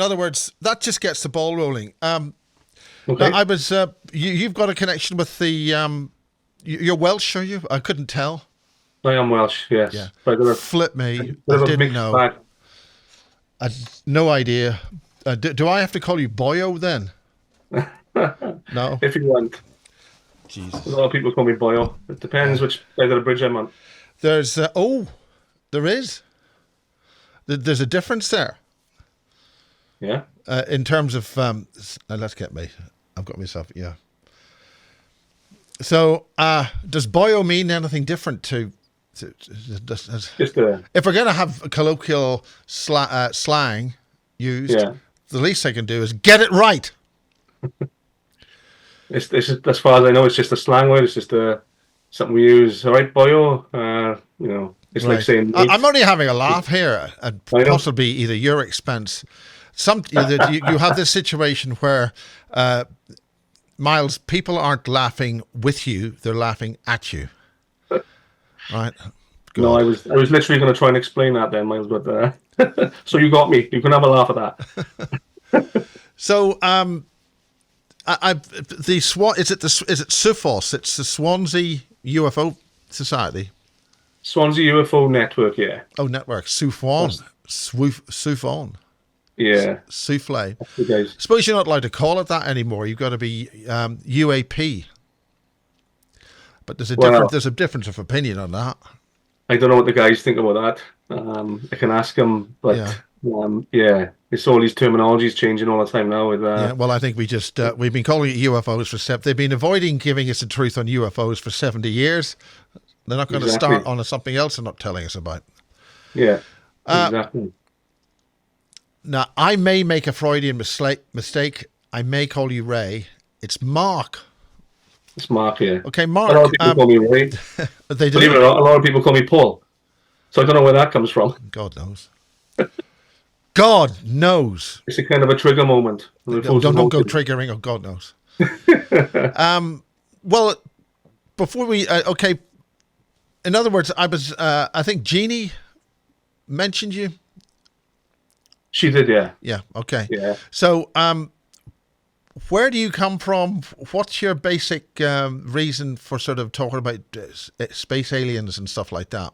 In other words, that just gets the ball rolling. Now, Okay. I was. You've got a connection with the. You're Welsh, are you? I couldn't tell. I am Welsh, Yeah. yes. But I got Flip a me. I bit of a didn't mixed know. bag. I had no idea. Do I have to call you Boyo then? No. If you want. A Jesus. lot of people call me Boyo. It depends which side of the bridge I'm on. There's. There is. There's a difference there Yeah. in terms of. Now let's get me. I've got myself. Yeah. So, does Boyo mean anything different Just a if we're going to have a colloquial slang used, yeah. the least I can do is get it right. It's as far as I know, it's just a slang word. It's just something we use. All right, Boyo. It's like Right. saying I'm mate. only having a laugh here, and I know. possibly either your expense. You have this situation where, Miles, people aren't laughing with you; they're laughing at you. Right? No, I God. was literally going to try and explain that then, Miles, but so you got me. You can have a laugh at that. So, the Swan is it SUFOS? It's the Swansea UFO Society. Swansea UFO network, yeah. Oh, network. Sufon. That's, Sufon. yeah, Souffle. that's the guys. Suppose you're not allowed to call it that anymore. You've got to be UAP. But Well, there's a difference of opinion on that. I don't know what the guys think about that. I can ask them, Yeah. but yeah, it's all these terminologies changing all the time now. With Yeah. Well, I think we've been calling it UFOs for they've been avoiding giving us the truth on UFOs for 70 years. They're not going to start exactly, on something else they're not telling us about. yeah, Uh, exactly. Now, I may make a Freudian mistake. I may call you Ray. It's Mark. It's Mark here. Okay, A lot of Mark. people call me Ray. They Believe it do. or not, a lot of people call me Paul. So I don't know where that comes from. God knows. God knows. It's a kind of a trigger moment. Don't go triggering. Oh, God knows. Well, before we okay. In other words, I think Jeannie mentioned you. She did, yeah, Yeah. Okay. yeah. So, where do you come from? What's your basic reason for sort of talking about space aliens and stuff like that?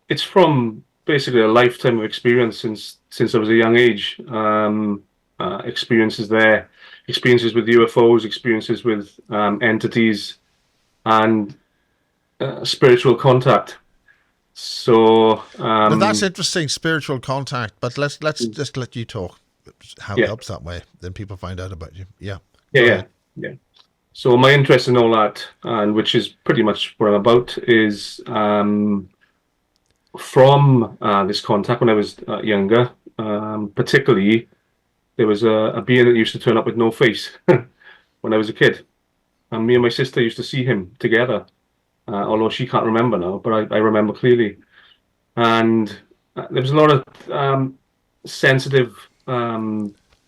It's from basically a lifetime of experience since I was a young age. Experiences there, experiences with UFOs, experiences with entities, and spiritual contact. So Now that's interesting, spiritual contact. But let's just let you talk. How it yeah, helps that way, then people find out about you. Yeah. yeah, Go yeah, ahead. yeah. So my interest in all that, and which is pretty much what I'm about, is from this contact when I was younger. Particularly, there was a being that used to turn up with no face when I was a kid, and me and my sister used to see him together. Although she can't remember now, but I remember clearly. And there was a lot of sensitive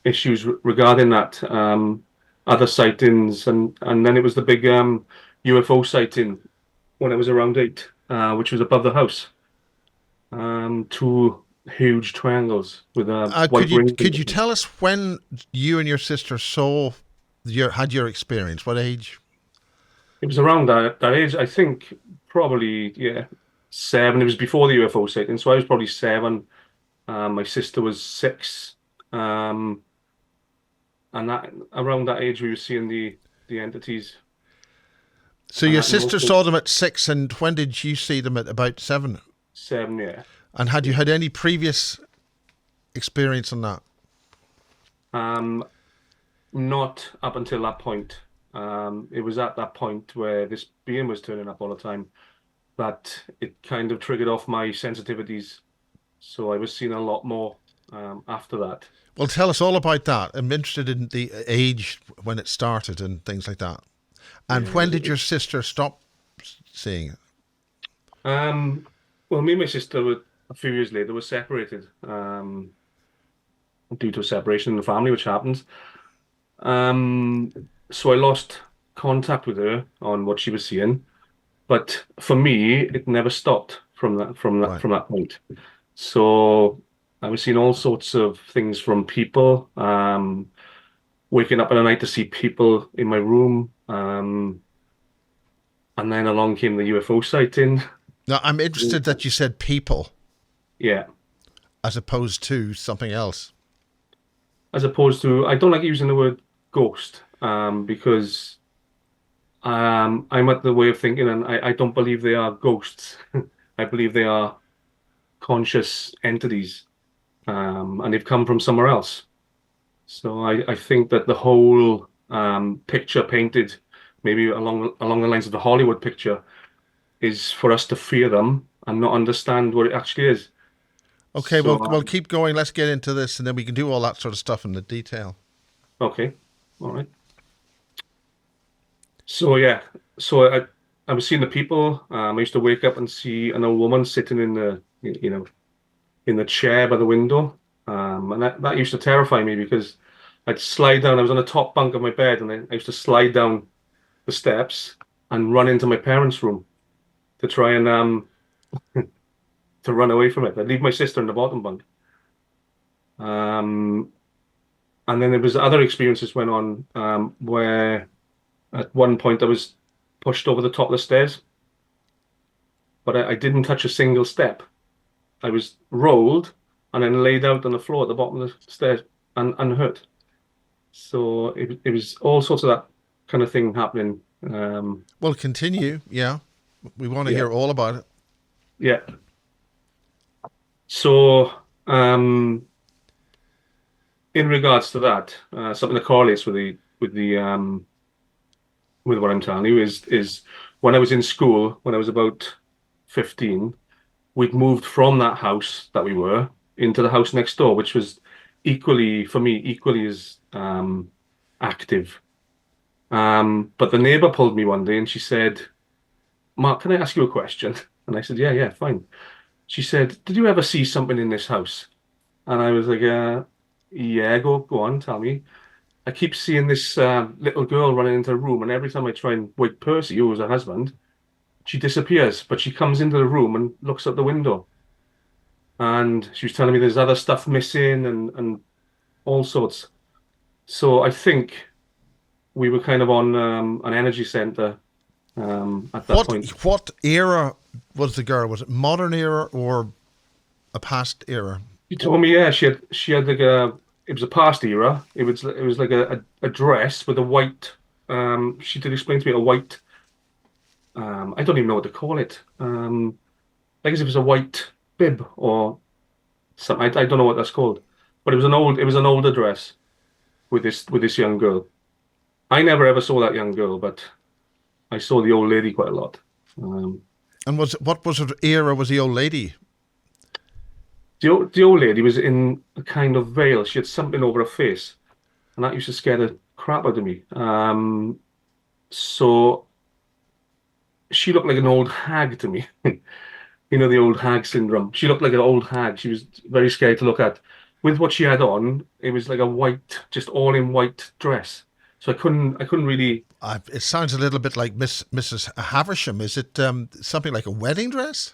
issues regarding that. Other sightings, and then it was the big UFO sighting when I was around 8, which was above the house. Two huge triangles with white rings. Could you tell us when you and your sister had your experience? What age? It was around that age, I think, probably, yeah, 7. It was before the UFO sighting, so I was probably 7. My sister was 6. And that around that age, we were seeing the entities. So your And sister also saw them at 6, and when did you see them at about 7? 7, yeah. And had you had any previous experience on that? Um, Not up until that point. It was at that point where this being was turning up all the time that it kind of triggered off my sensitivities. So I was seeing a lot more after that. Well, tell us all about that. I'm interested in the age when it started and things like that. And when did Yeah. your sister stop seeing it? Well, me and my sister were a few years later were separated due to a separation in the family, which happens. So I lost contact with her on what she was seeing, but for me, it never stopped from that Right. from that point. So I was seeing all sorts of things from people. Waking up in the night to see people in my room. And then along came the UFO sighting. Now, I'm interested that you said people Yeah. as opposed to something else. As opposed to, I don't like using the word ghost, because I'm at the way of thinking, and I don't believe they are ghosts. I believe they are conscious entities, and they've come from somewhere else. So I think that the whole picture painted, maybe along the lines of the Hollywood picture, is for us to fear them and not understand what it actually is. Okay, So well, keep going. Let's get into this, and then we can do all that sort of stuff in the detail. okay, all right. So yeah, so I was seeing the people. I used to wake up and see an old woman sitting in the in the chair by the window, and that used to terrify me because I'd slide down. I was on the top bunk of my bed, and I used to slide down the steps and run into my parents' room to try and to run away from it. I'd leave my sister in the bottom bunk. Um, and then there was other experiences went on where at one point I was pushed over the top of the stairs, but I didn't touch a single step. I was rolled and then laid out on the floor at the bottom of the stairs and unhurt. So it was all sorts of that kind of thing happening. Well, continue. Yeah, we want to Yeah, hear all about it. yeah. So in regards to that, something that correlates with the with what I'm telling you is when I was in school, when I was about 15, we'd moved from that house that we were into the house next door, which was equally, for me, equally as active. But the neighbor pulled me one day and she said, Mark, can I ask you a question? And I said, yeah, yeah, fine. She said, did you ever see something in this house? And I was like, yeah, go on, tell me. I keep seeing this little girl running into the room, and every time I try and wake Percy, who was her husband, she disappears, but she comes into the room and looks out the window. And she was telling me there's other stuff missing and all sorts. So I think we were kind of on an energy center at that What point. what era was the girl? Was it modern era or a past era? She told me, yeah, she had like a it was a past era. It was like a dress with a white. She did explain to me a white. I don't even know what to call it. Like as if it was a white bib or something. I don't know what that's called, but it was an older dress with this young girl. I never ever saw that young girl, but I saw the old lady quite a lot. Um, And what was her era? Was the old lady? the old lady was in a kind of veil. She had something over her face, and that used to scare the crap out of me. So she looked like an old hag to me. You know, the old hag syndrome. She looked like an old hag. She was very scary to look at. With what she had on, it was like a white, just all in white dress. So I couldn't really It sounds a little bit like Mrs. Havisham. Is it something like a wedding dress?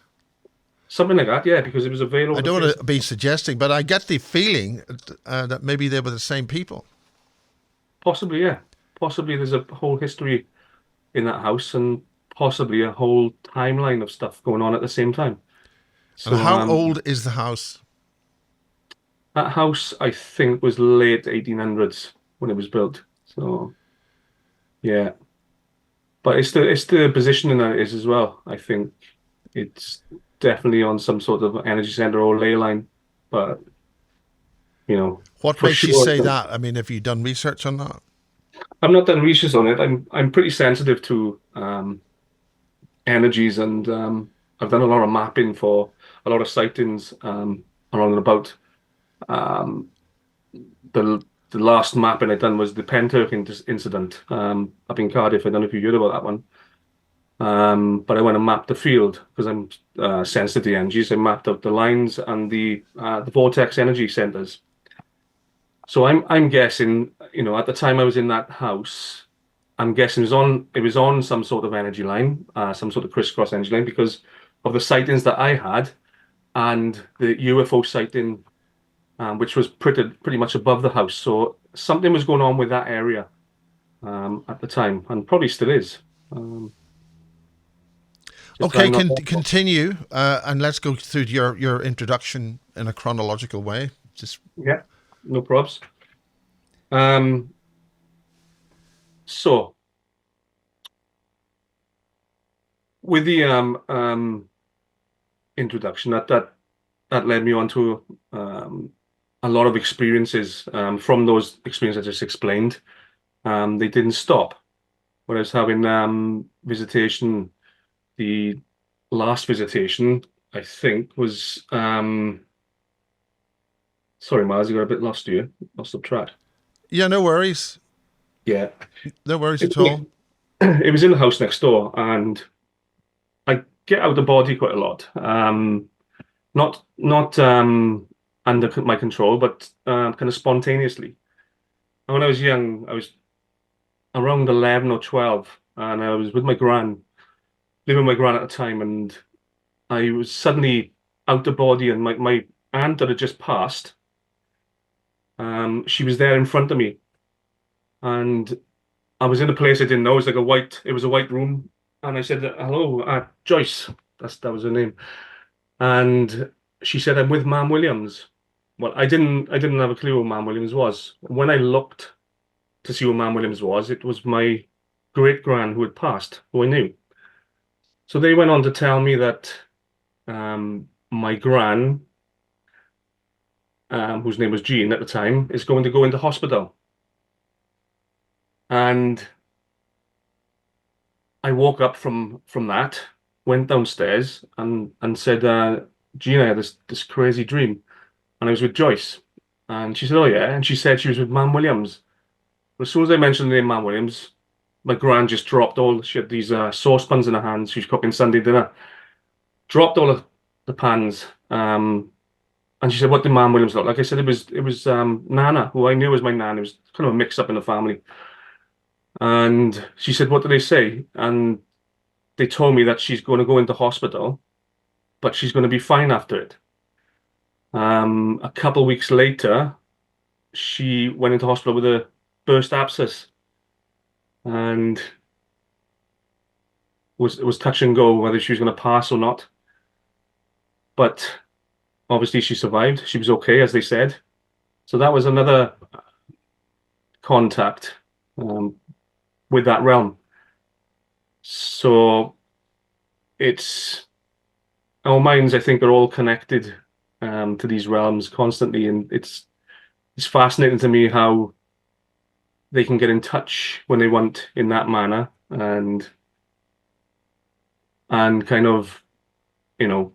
something like that. Yeah, because it was a veil I over the don't face. want to be suggesting, but I get the feeling that maybe they were the same people. Possibly, yeah. Possibly there's a whole history in that house and possibly a whole timeline of stuff going on at the same time. And So how old is the house? that house I think was late 1800s when it was built. So yeah, but it's the positioning that it is as well. I think it's definitely on some sort of energy center or ley line, but What for makes you sure. say that? I mean, have you done research on that? I've not done research on it. I'm pretty sensitive to energies, and I've done a lot of mapping for a lot of sightings around and about. Um, the the last mapping I done was the incident up in Cardiff. I don't know if you heard about that one. But I went and mapped the field because I'm sensitive to the energies. I mapped out the lines and the vortex energy centers. So I'm guessing, at the time I was in that house, I'm guessing it was on some sort of energy line, some sort of crisscross energy line because of the sightings that I had and the UFO sighting which was pretty much above the house. So something was going on with that area at the time, and probably still is. Just Okay, I'm not. continue, and let's go through your introduction in a chronological way. Just Yeah, no probs. Um, so with the introduction, that led me on to a lot of experiences. From those experiences I just explained, they didn't stop. When I was having visitation, the last visitation, I think, was sorry, Miles, you got a bit lost here, lost the track. yeah, no worries, Yeah, no worries it, at all. it was in the house next door, and I get out of the body quite a lot. Not under my control, but kind of spontaneously. And when I was young, I was around 11 or 12, and I was with my gran, living with my gran at the time, and I was suddenly out of body, and my aunt that had just passed, she was there in front of me, and I was in a place I didn't know. It was a white room, and I said, "Hello, Joyce." That was her name, and she said, "I'm with Mam Williams." Well, I didn't have a clue who Mam Williams was. When I looked to see who Mam Williams was, it was my great gran who had passed, who I knew. So they went on to tell me that my gran, whose name was Jean at the time, is going to go into hospital. And I woke up from that, went downstairs and said, Jean, I had this crazy dream. And I was with Joyce. And she said, "Oh yeah." And she said she was with Mam Williams. But as soon as I mentioned the name Mam Williams, my gran just dropped all. She had these saucepans in her hands. She was cooking Sunday dinner. Dropped all of the pans. And she said, "What did Mam Williams look like?" I said, "It was Nana, who I knew was my nan. It was kind of a mix up in the family." And she said, "What did they say?" And they told me that she's going to go into hospital, but she's going to be fine after it. A couple of weeks later, she went into hospital with a burst abscess, and was touch and go whether she was going to pass or not. But obviously, she survived. She was okay, as they said. So that was another contact um, with that realm. So it's our minds, I think, are all connected to these realms constantly, and it's fascinating to me how they can get in touch when they want in that manner, and kind of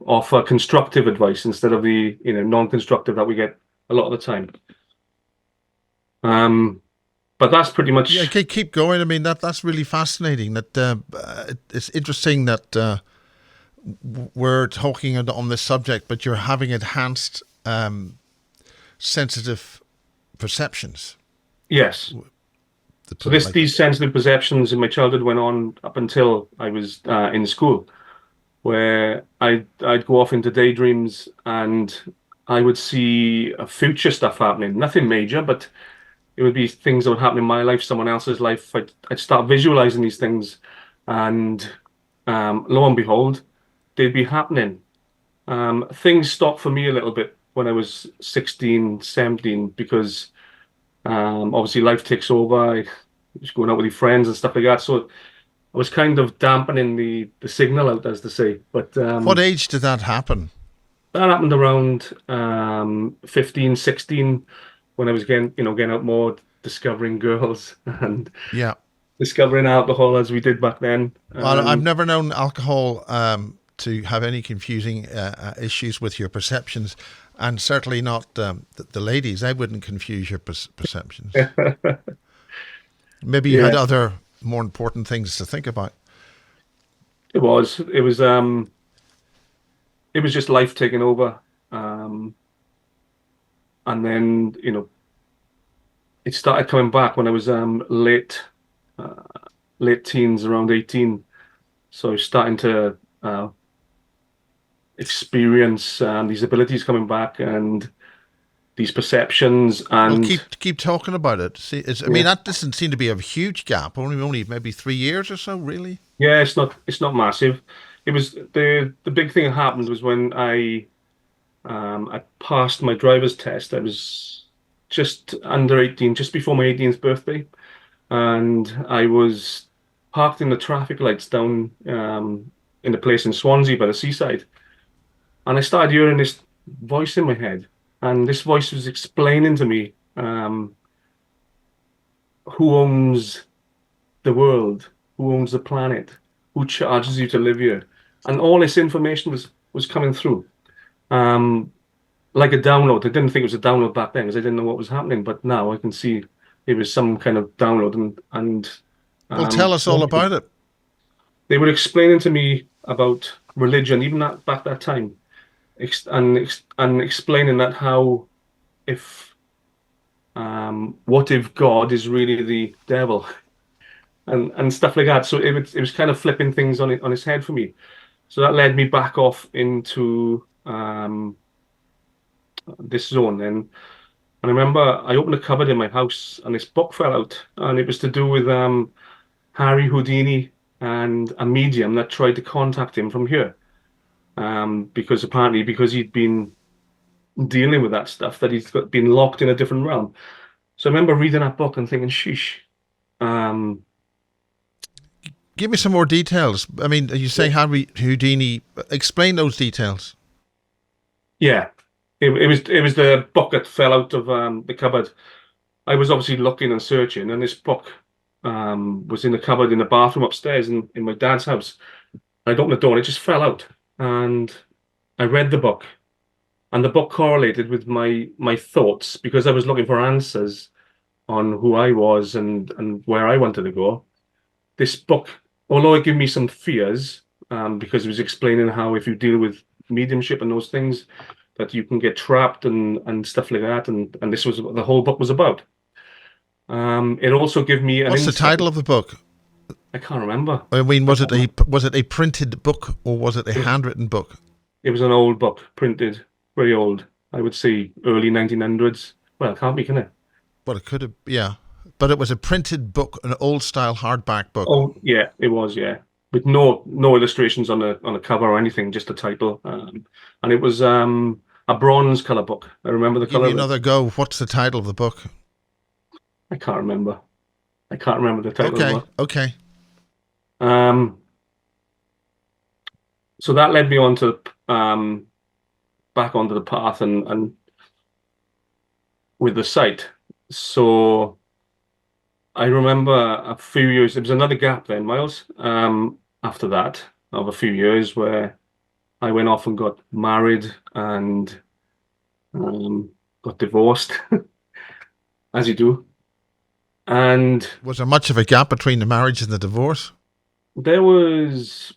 offer constructive advice instead of the non-constructive that we get a lot of the time. But that's pretty Yeah, much. keep going. I mean, that's really fascinating. That it's interesting that we're talking on this subject, but you're having enhanced sensitive perceptions. Yes. To So put it like that. these sensitive perceptions in my childhood went on up until I was in school, where I'd go off into daydreams and I would see future stuff happening. Nothing major, but it would be things that would happen in my life, someone else's life. I'd start visualizing these things, and lo and behold, they'd be happening. Things stopped for me a little bit when I was 16, 17, because obviously life takes over. I was going out with your friends and stuff like that. So I was kind of dampening the signal out, as to say. But What age did that happen? that happened around 15, 16, when I was getting out more, discovering girls and Yeah. discovering alcohol as we did back then. Well, I've never known alcohol to have any confusing issues with your perceptions, and certainly not the ladies. They wouldn't confuse your perceptions. Maybe you had Yeah, other more important things to think about. it was. It was just life taking over. Um, and then, it started coming back when I was uh, late teens, around 18. So I was starting to experience these abilities coming back, and these perceptions, Well, and keep talking about it. See, I yeah, mean, that doesn't seem to be a huge gap. Only maybe 3 years or so, really. yeah, it's not massive. It was the big thing that happened was when I passed my driver's test. I was just under 18, just before my 18th birthday, and I was parked in the traffic lights down in a place in Swansea by the seaside, and I started hearing this voice in my head, and this voice was explaining to me who owns the world, who owns the planet, who charges you to live here, and all this information was coming through. Um, like a download. I didn't think it was a download back then because I didn't know what was happening, but now I can see it was some kind of download, and Well, tell us all about it. they were explaining to me about religion, even that back that time, and explaining that how if what if God is really the devil and stuff like that. So it was kind of flipping things on his head for me. So that led me back off into this zone then. And I remember I opened a cupboard in my house and this book fell out, and it was to do with Harry Houdini and a medium that tried to contact him from here. Because apparently, because he'd been dealing with that stuff, that been locked in a different realm. So I remember reading that book and thinking, sheesh. Um, Give me some more details. I mean, you say yeah, Harry Houdini. Explain those details. yeah. It was the book that fell out of the cupboard. I was obviously looking and searching, and this book was in the cupboard in the bathroom upstairs in my dad's house. I'd opened the door and it just fell out. And I read the book, and the book correlated with my thoughts because I was looking for answers on who I was and where I wanted to go. This book, although it gave me some fears, because it was explaining how if you deal with mediumship and those things, that you can get trapped and stuff like that, and this was what the whole book was about. It also gave me an What's the insight. title of the book? I can't remember. I mean, I can't remember. was it a printed book or was it a It was handwritten book? it was an old book, printed, very old. I would say early 1900s. Well, it can't be, can it? Well, it could have, yeah. But it was a printed book, an old style hardback book. Oh, yeah, it was, yeah, with no illustrations on the cover or anything, just a title. And it was a bronze color book. I remember the Give color you of it. another go. What's the title of the book? I can't remember. I can't remember the title of the Okay, book. okay. Um, so that led me on to back onto the path and with the site. So I remember a few years. There was another gap then, Miles. After that, of a few years where I went off and got married and got divorced, as you do. And Was there much of a gap between the marriage and the divorce? there was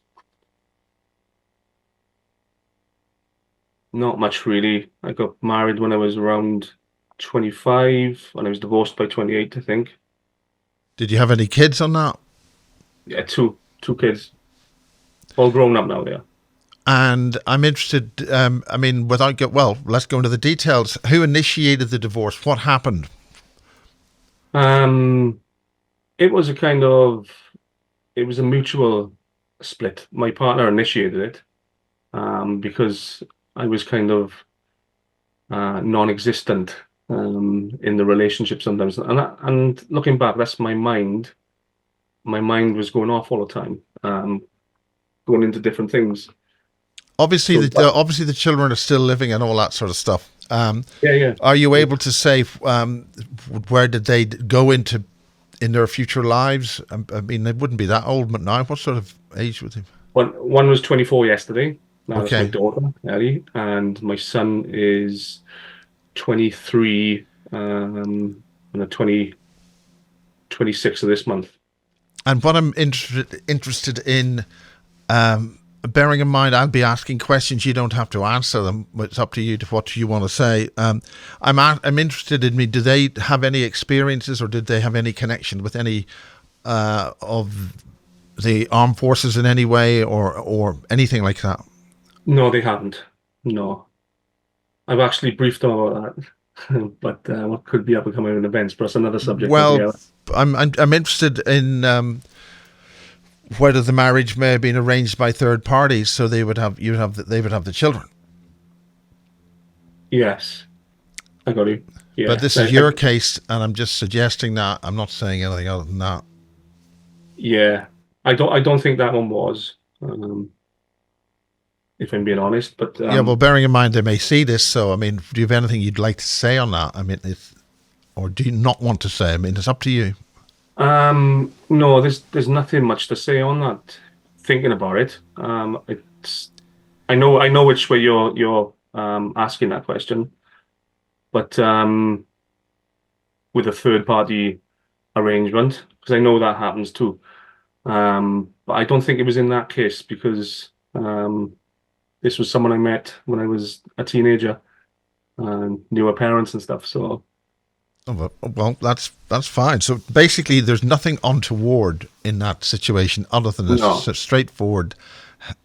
not much really. I got married when I was around 25, and I was divorced by 28, I think. Did you have any kids on that? Yeah, two kids, all grown up now. Yeah. And I'm interested. I mean, let's go into the details. Who initiated the divorce? What happened? Um, it was it was a mutual split. My partner initiated it, because I was kind of non-existent in the relationship sometimes. And looking back, that's my mind. My mind was going off all the time, going into different things. Obviously, So obviously the children are still living and all that sort of stuff. yeah, yeah. Are you able to say where did they go into in their future lives? I mean, they wouldn't be that old, but now what sort of age would they? One was 24 yesterday. Now that's my Okay. daughter, Ellie, and my son is 23, and a 26 of this month. And what I'm interested in, bearing in mind, I'll be asking questions. You don't have to answer them. It's up to you to what you want to say. I'm interested in me. Do they have any experiences, or did they have any connection with any of the armed forces in any way, or anything like that? No, they haven't. No, I've actually briefed them about that. but what could be up and coming events, but that's another subject Well, altogether. I'm interested in whether the marriage may have been arranged by third parties, so they would have the children. Yes, I got you. But Yeah, this is your case, and I'm just suggesting that. I'm not saying anything other than that. yeah. I don't think that one was, if I'm being honest. But Yeah, well, bearing in mind they may see this, so I mean, do you have anything you'd like to say on that? I mean, or do you not want to say? I mean, it's up to you. no, there's nothing much to say on that. Thinking about it, it's I know which way you're asking that question, but with a third party arrangement, because I know that happens too. But I don't think it was in that case because this was someone I met when I was a teenager and knew her parents and stuff. So Oh, well, that's fine. So basically, there's nothing untoward in that situation other than a no, straightforward,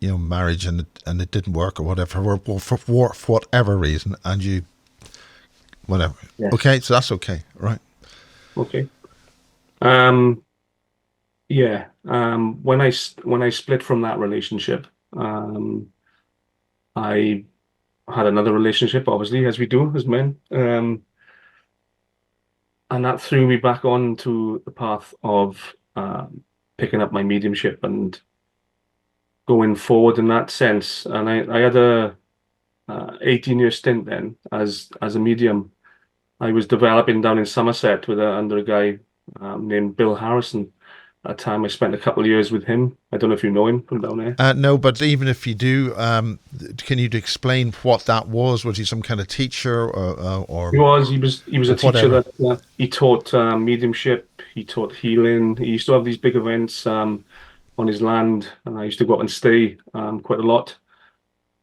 marriage, and it didn't work or whatever, for whatever reason, and you whatever. yes, Okay, so that's okay, right? okay. Um, yeah. When I split from that relationship, I had another relationship, obviously, as we do as men. And that threw me back onto the path of picking up my mediumship and going forward in that sense. And I had a 18-year stint then as a medium. I was developing down in Somerset under a guy named Bill Harrison. At the time, I spent a couple of years with him. I don't know if you know him from down there. No, but even if you do, can you explain what that was? Was he some kind of teacher He was a or teacher whatever? that he taught mediumship. He taught healing. He used to have these big events on his land, and I used to go up and stay quite a lot.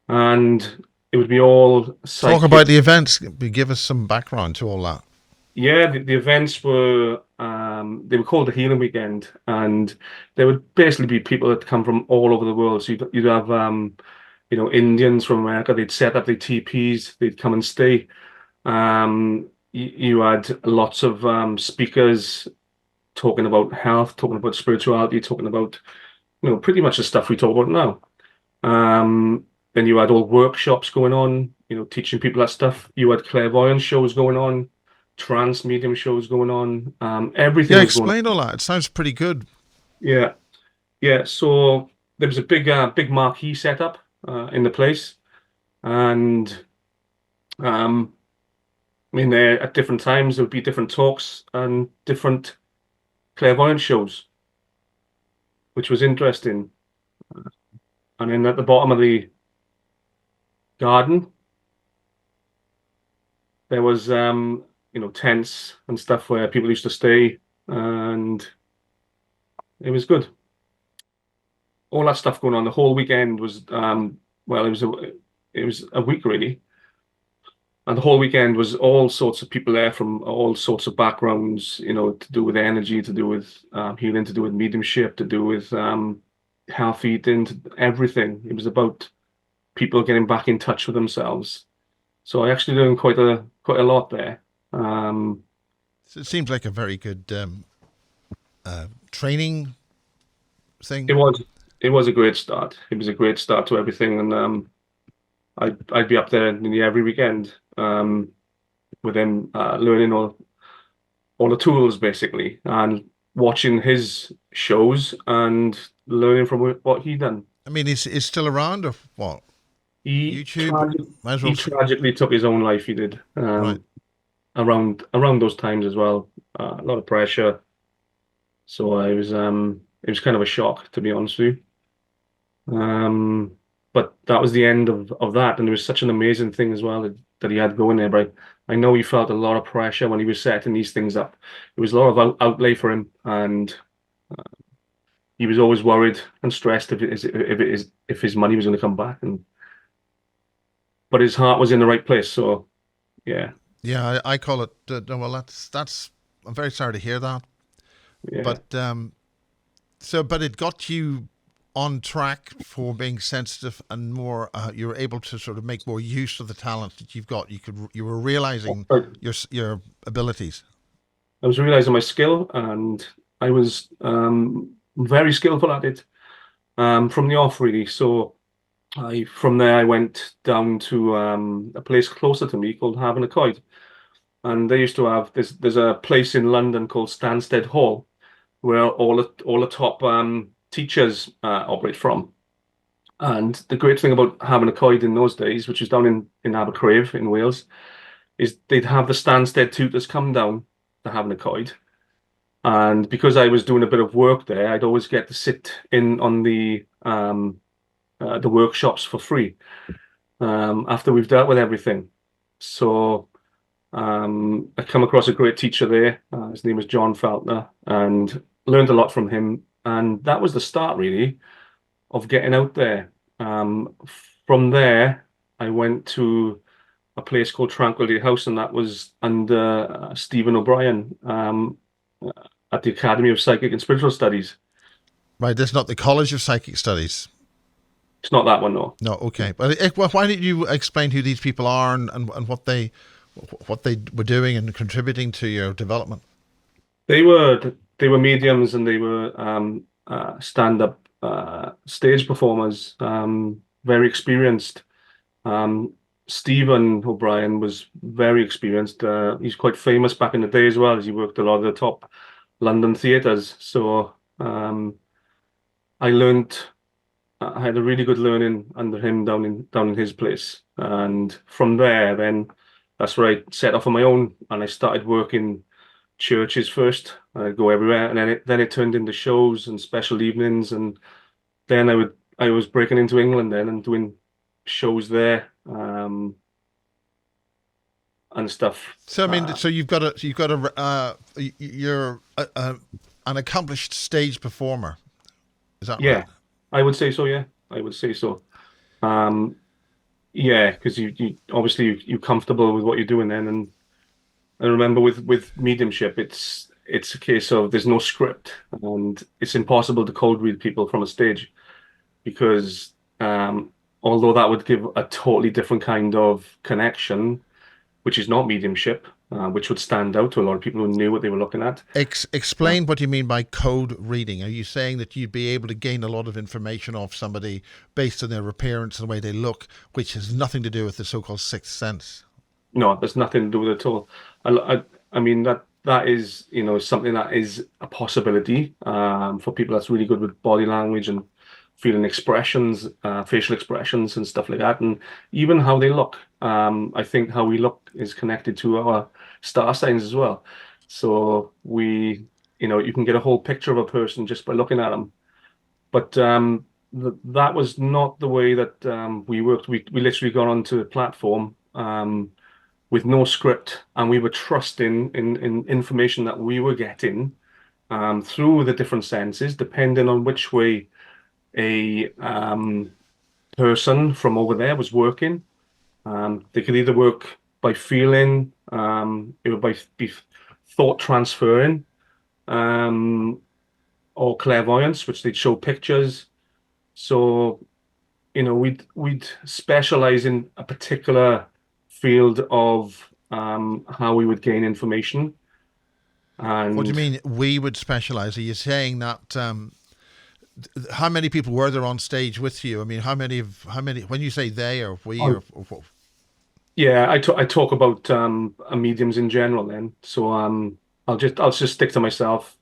And it would be all Talk about psychic. the events. Give us some background to all that. Yeah, the events were they were called the Healing Weekend, and there would basically be people that come from all over the world. So you'd have Indians from America. They'd set up their TPs. They'd come and stay. You had lots of speakers talking about health, talking about spirituality, talking about pretty much the stuff we talk about now. Then you had all workshops going on, teaching people that stuff. You had clairvoyance shows going on, trance medium shows going on. Everything Yeah, was going on. explain all that. It sounds pretty good. Yeah, yeah. So there was a big marquee set up in the place, and um, I mean, there at different times there would be different talks and different clairvoyance shows, which was interesting. And then at the bottom of the garden, there was tents and stuff where people used to stay, and it was good. All that stuff going on. The whole weekend was well, it was a week really, and the whole weekend was all sorts of people there from all sorts of backgrounds. To do with energy, to do with healing, to do with mediumship, to do with health eating, everything. It was about people getting back in touch with themselves. So I actually learned quite a lot there. Um, So it seems like a very good training it thing. was it was a great start. It was a great start to everything, and I'd be up there nearly every weekend with him, learning all the tools basically, and watching his shows and learning from what he done. I mean, is still around or what? He YouTube. tragic, Might as he well. tragically took his own life. He did Right. around those times as well. A lot of pressure. So it was kind of a shock to be honest with you. But that was the end of that, and it was such an amazing thing as well that he had going there. But I know he felt a lot of pressure when he was setting these things up. It was a lot of outlay for him, and he was always worried and stressed if his money was going to come back. But his heart was in the right place. So yeah, Yeah, I call it. No, well, that's. I'm very sorry to hear that. yeah. But but it got you on track for being sensitive and more, you're able to sort of make more use of the talent that you've got. You were realizing I your abilities. was realizing my skill, and I was very skillful at it from the off, really. So from there I went down to a place closer to me called Havanacoid, and they used to have there's a place in London called Stansted Hall where all the top teachers operate from. And the great thing about having a coid in those days, which is down in Abercrave in Wales, is they'd have the Stansted tutors come down to having a coid. And because I was doing a bit of work there, I'd always get to sit in on the workshops for free after we've dealt with everything. So I come across a great teacher there. His name is John Feltner, and learned a lot from him. And that was the start, really, of getting out there. From there, I went to a place called Tranquility House, and that was under Stephen O'Brien at the Academy of Psychic and Spiritual Studies. Right, that's not the College of Psychic Studies. It's not that one, no. No, okay. But well, why don't you explain who these people are and what they were doing and contributing to your development? They were mediums, and they were stand-up stage performers, very experienced. Stephen O'Brien was very experienced. He's quite famous back in the day as well, as he worked a lot of the top London theatres. So I learned. I had a really good learning under him down in his place, and from there, then that's where I set off on my own, and I started working churches first. I'd go everywhere, and then it turned into shows and special evenings, and then I was breaking into England then and doing shows there and stuff. So I mean, so you're an accomplished stage performer. Is that right? Yeah, I would say so. Yeah, I would say so. Um, yeah, because you obviously you're comfortable with what you're doing then, and I remember with mediumship, it's a case of there's no script, and it's impossible to cold read people from a stage because although that would give a totally different kind of connection, which is not mediumship, which would stand out to a lot of people who knew what they were looking at. Explain what you mean by code reading. Are you saying that you'd be able to gain a lot of information off somebody based on their appearance and the way they look, which has nothing to do with the so-called sixth sense? No, there's nothing to do with it at all. I mean that is something that is a possibility for people that's really good with body language and feeling expressions, facial expressions and stuff like that, and even how they look. I think how we look is connected to our star signs as well. So you can get a whole picture of a person just by looking at them. But that was not the way that we worked. We literally got onto the platform with no script, and we were trusting in information that we were getting through the different senses, depending on which way a person from over there was working. They could either work by feeling, by thought transferring, or clairvoyance, which they'd show pictures. So, we'd specialize in a particular field of how we would gain information. And what do you mean we would specialize? Are you saying that how many people were there on stage with you? I mean, how many when you say they or we or yeah, I talk about mediums in general then. So I'll just stick to myself.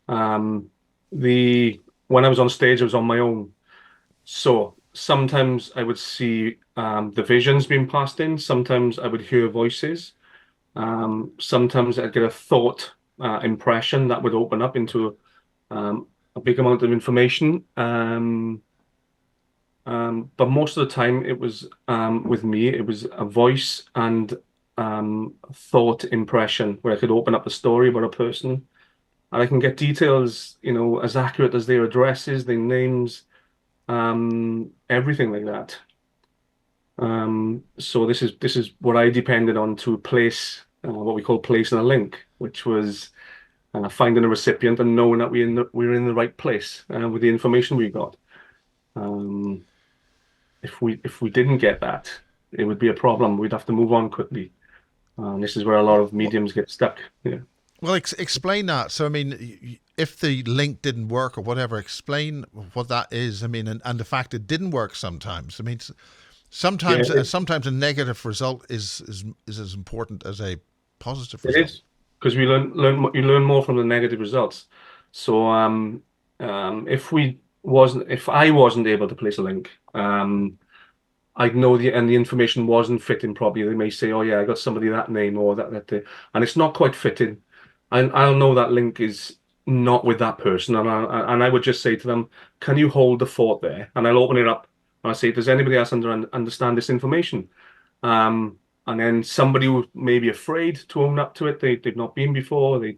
The When I was on stage, I was on my own. So sometimes I would see the visions being passed in. Sometimes I would hear voices. Sometimes I'd get a thought impression that would open up into a big amount of information. But most of the time, it was with me. It was a voice and thought impression where I could open up a story about a person, and I can get details, as accurate as their addresses, their names, everything like that. So this is what I depended on to place what we call placing a link, which was finding a recipient and knowing that we're in the right place with the information we got. Um, if we didn't get that, it would be a problem. We'd have to move on quickly. And this is where a lot of Well, mediums get stuck. Yeah. well, explain that. So, I mean, if the link didn't work or whatever, explain what that is. I mean, and the fact it didn't work sometimes. I mean, Yeah, sometimes a negative result is as important as a positive it result. is because we you learn more from the negative results. So if I wasn't able to place a link, I'd know the information wasn't fitting properly. They may say, "Oh yeah, I got somebody that name or and it's not quite fitting." And I'll know that link is not with that person, and I would just say to them, "Can you hold the fort there?" And I'll open it up and I say, "Does anybody else understand this information?" And then somebody who may be afraid to own up to it, they've not been before, they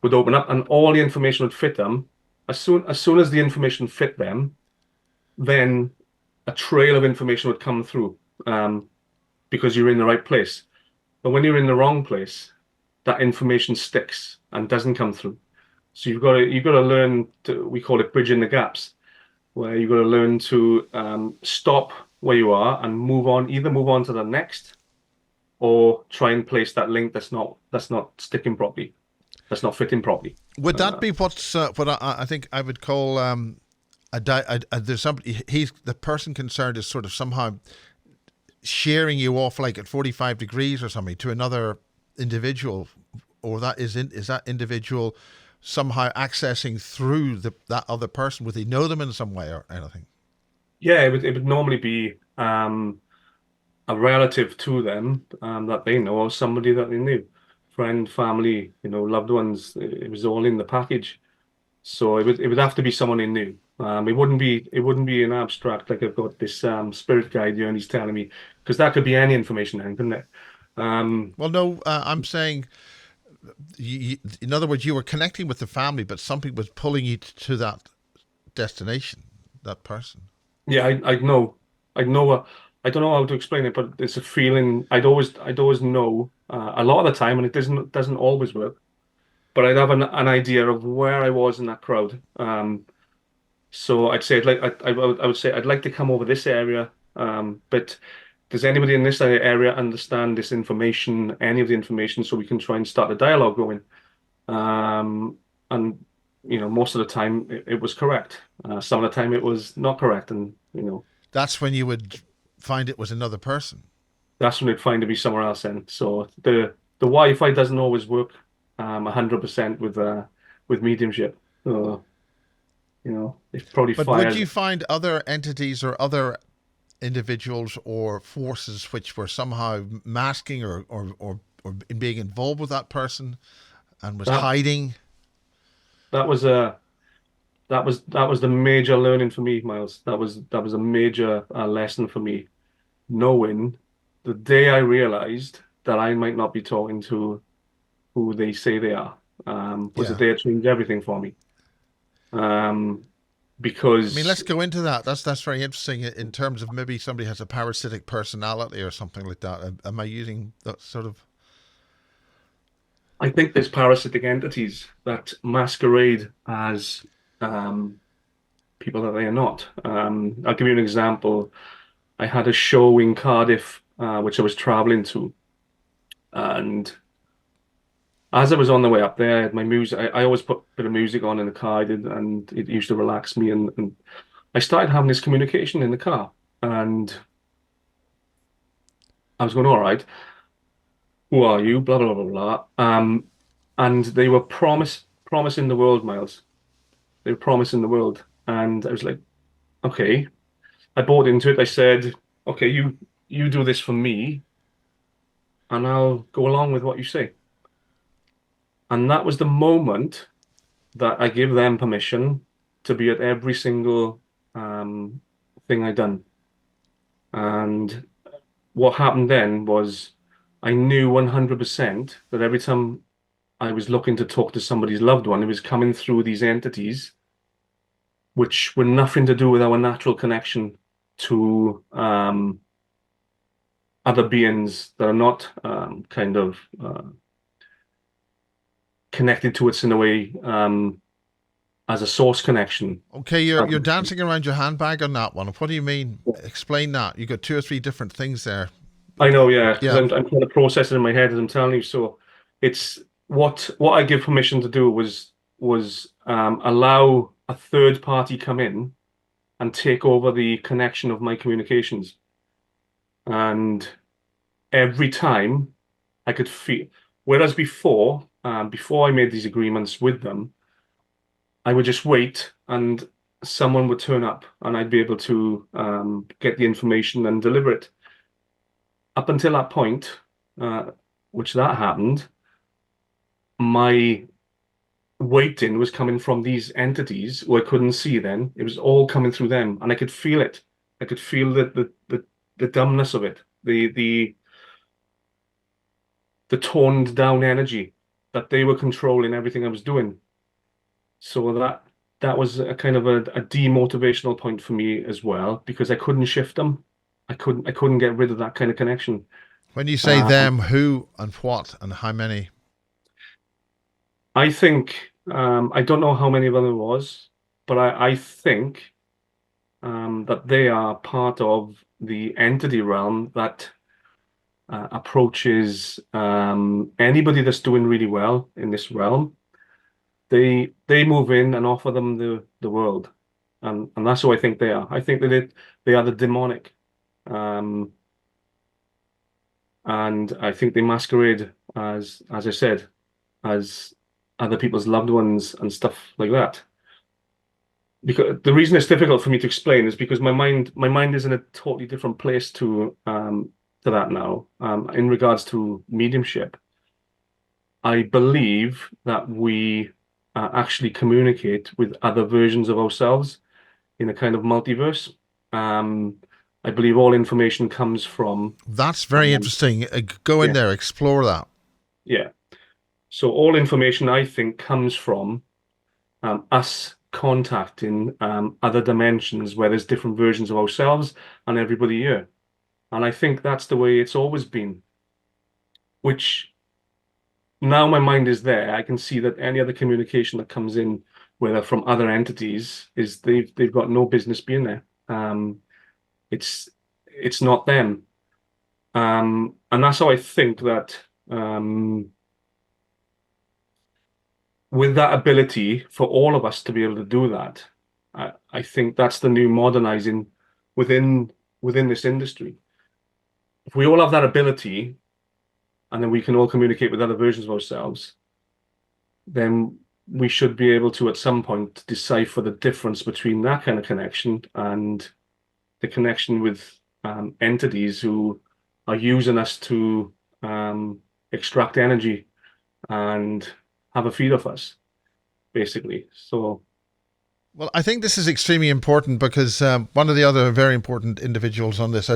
would open up and all the information would fit them. As soon as the information fit them, then a trail of information would come through um, because you're in the right place. But when you're in the wrong place, that information sticks and doesn't come through. So you've got to learn to, we call it bridging the gaps, where you've got to learn to stop where you are and move on, either move on to the next or try and place that link that's not sticking properly, that's not fitting properly. Would that Uh, be what I think I would call there's somebody he's the person concerned is sort of somehow shearing you off like at 45 degrees or something to another individual, or is that individual somehow accessing through that other person? Would they know them in some way or anything? yeah, it would normally be a relative to them that they know or somebody that they knew, friend, family, loved ones. It was all in the package. So it would have to be someone they knew. It wouldn't be an abstract like I've got this spirit guide here and he's telling me because that could be any information then, couldn't it? Um, Well, no, I'm saying, in other words, you were connecting with the family, but something was pulling you to that destination, that person. yeah, I'd know. I don't know how to explain it, but it's a feeling. I'd always know a lot of the time, and it doesn't always work. But I'd have an idea of where I was in that crowd. So I'd say I would say I'd like to come over this area. But does anybody in this area understand this information, any of the information, so we can try and start a dialogue going? And most of the time it was correct. Some of the time it was not correct, and That's when you would find it was another person. that's when it'd find to be somewhere else. Then, so the Wi-Fi doesn't always work 100% with mediumship. So, it probably But would fires. you find other entities or other individuals or forces which were somehow masking or being involved with that person and was That hiding? that was a that was the major learning for me, Miles. That was a major lesson for me, knowing the day I realized that I might not be talking to who they say they are, was the Yeah. day it changed everything for me. Um, I mean, because let's go into that. That's very interesting in terms of maybe somebody has a parasitic personality or something like that. Am I using that sort of? I think there's parasitic entities that masquerade as um, people that they are not. I'll give you an example. I had a show in Cardiff, which I was traveling to, and as I was on the way up there, I had my music. I always put a bit of music on in the car, I did, and it used to relax me. And I started having this communication in the car, and I was going, "All right, who are you?" Blah blah blah blah. And they were promising the world, Miles. They were promising the world, and I was like, "Okay." I bought into it. I said, "Okay, you do this for me, and I'll go along with what you say." And that was the moment that I give them permission to be at every single um, thing I done. And what happened then was I knew 100% that every time I was looking to talk to somebody's loved one, it was coming through these entities, which were nothing to do with our natural connection to other beings that are not kind of connected to us in a way. as a source connection. Okay, you're dancing around your handbag on that one. What do you mean? Explain that. You got two or three different things there. I know, yeah, because Yeah, I'm trying to process it in my head as I'm telling you. So it's what I give permission to do was allow a third party come in and take over the connection of my communications. And every time I could feel, whereas before I made these agreements with them, I would just wait and someone would turn up and I'd be able to get the information and deliver it. Up until that point, uh, which that happened, my waiting was coming from these entities who I couldn't see then. It was all coming through them, and I could feel it. I could feel the dumbness of it, the toned down energy that they were controlling everything I was doing. So that was a kind of a demotivational point for me as well, because I couldn't shift them. I couldn't get rid of that kind of connection. when you say Uh, them, who and what and how many? I think I don't know how many of them there was, but I think that they are part of the entity realm that approaches anybody that's doing really well in this realm. They move in and offer them the world, and that's who I think they are. I think that they are the demonic, um, and I think they masquerade as I said, as other people's loved ones and stuff like that. Because the reason it's difficult for me to explain is because my mind is in a totally different place to that now. In regards to mediumship, I believe that we actually communicate with other versions of ourselves in a kind of multiverse. Um, I believe all information comes from That's very um, interesting. Go in yeah, there, explore that. yeah. So all information I think comes from us contacting other dimensions where there's different versions of ourselves and everybody here. And I think that's the way it's always been, which now my mind is there. I can see that any other communication that comes in, whether from other entities, is they've got no business being there. It's it's not them. And that's how I think that with that ability for all of us to be able to do that, I think that's the new modernizing within within this industry. If we all have that ability, and then we can all communicate with other versions of ourselves, then we should be able to at some point decipher the difference between that kind of connection and the connection with entities who are using us to extract energy and have a feed of us, basically. So Well, I think this is extremely important because one of the other very important individuals on this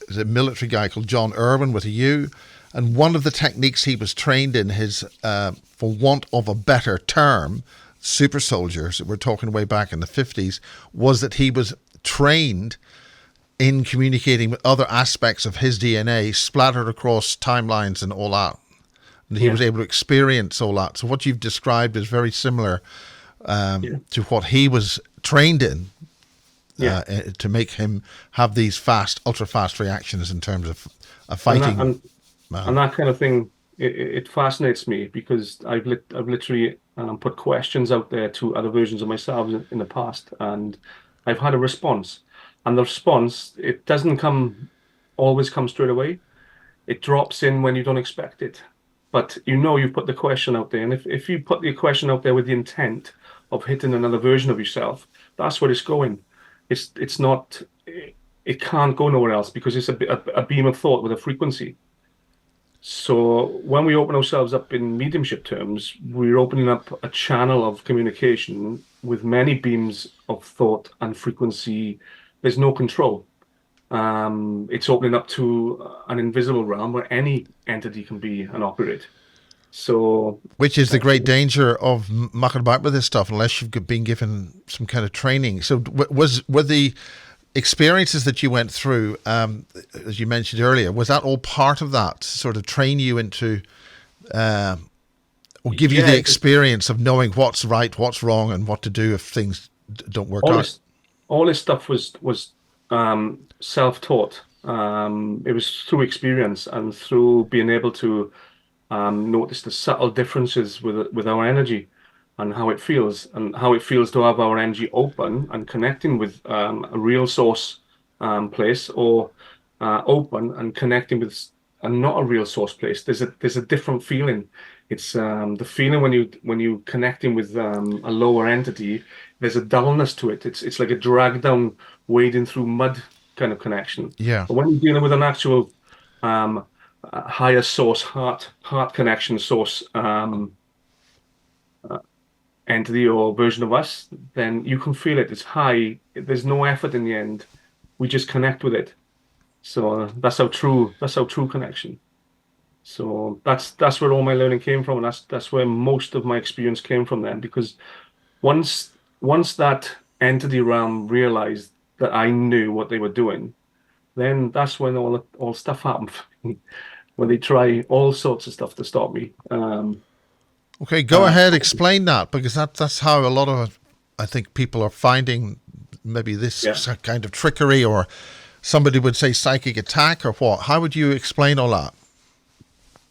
is a military guy called John Irwin with a U. And one of the techniques he was trained in, his, for want of a better term, super soldiers, that we're talking way back in the 50s, was that he was trained in communicating with other aspects of his DNA splattered across timelines and all that. And he yeah, was able to experience all that. So what you've described is very similar yeah, to what he was trained in yeah. to make him have these fast, ultra fast reactions in terms of a And that fighting. and that kind of thing, it fascinates me because I've literally put questions out there to other versions of myself in the past, and I've had a response. And the response, it doesn't always come straight away. It drops in when you don't expect it. But you know you've put the question out there, and if you put the question out there with the intent of hitting another version of yourself, that's where it's going. It's not. It can't go nowhere else because it's a beam of thought with a frequency. So when we open ourselves up in mediumship terms, we're opening up a channel of communication with many beams of thought and frequency. There's no control. It's opening up to an invisible realm where any entity can be and operate. So, Which is the great danger of mucking about with this stuff unless you've been given some kind of training. So were the experiences that you went through, as you mentioned earlier, was that all part of that to sort of train you into or give you Yeah, the experience of knowing what's right, what's wrong, and what to do if things don't work all out. this stuff was self-taught. It was through experience and through being able to notice the subtle differences with our energy and how it feels to have our energy open and connecting with a real source place, or open and connecting with not a real source place. There's a different feeling. It's the feeling when you connecting with a lower entity. There's a dullness to it. It's like a drag down, wading through mud kind of connection. Yeah, But when you're dealing with an actual higher source, heart connection source entity or version of us, then you can feel it. It's high. There's no effort in the end. We just connect with it. So that's how true connection. So that's where all my learning came from, and that's where most of my experience came from then. Because once that entity realm realized that I knew what they were doing, then that's when all stuff happened. When they try all sorts of stuff to stop me. okay, go Uh, ahead, explain that, because that's how a lot of, I think, people are finding maybe yeah, this kind of trickery, or somebody would say psychic attack, or what. How would you explain all that?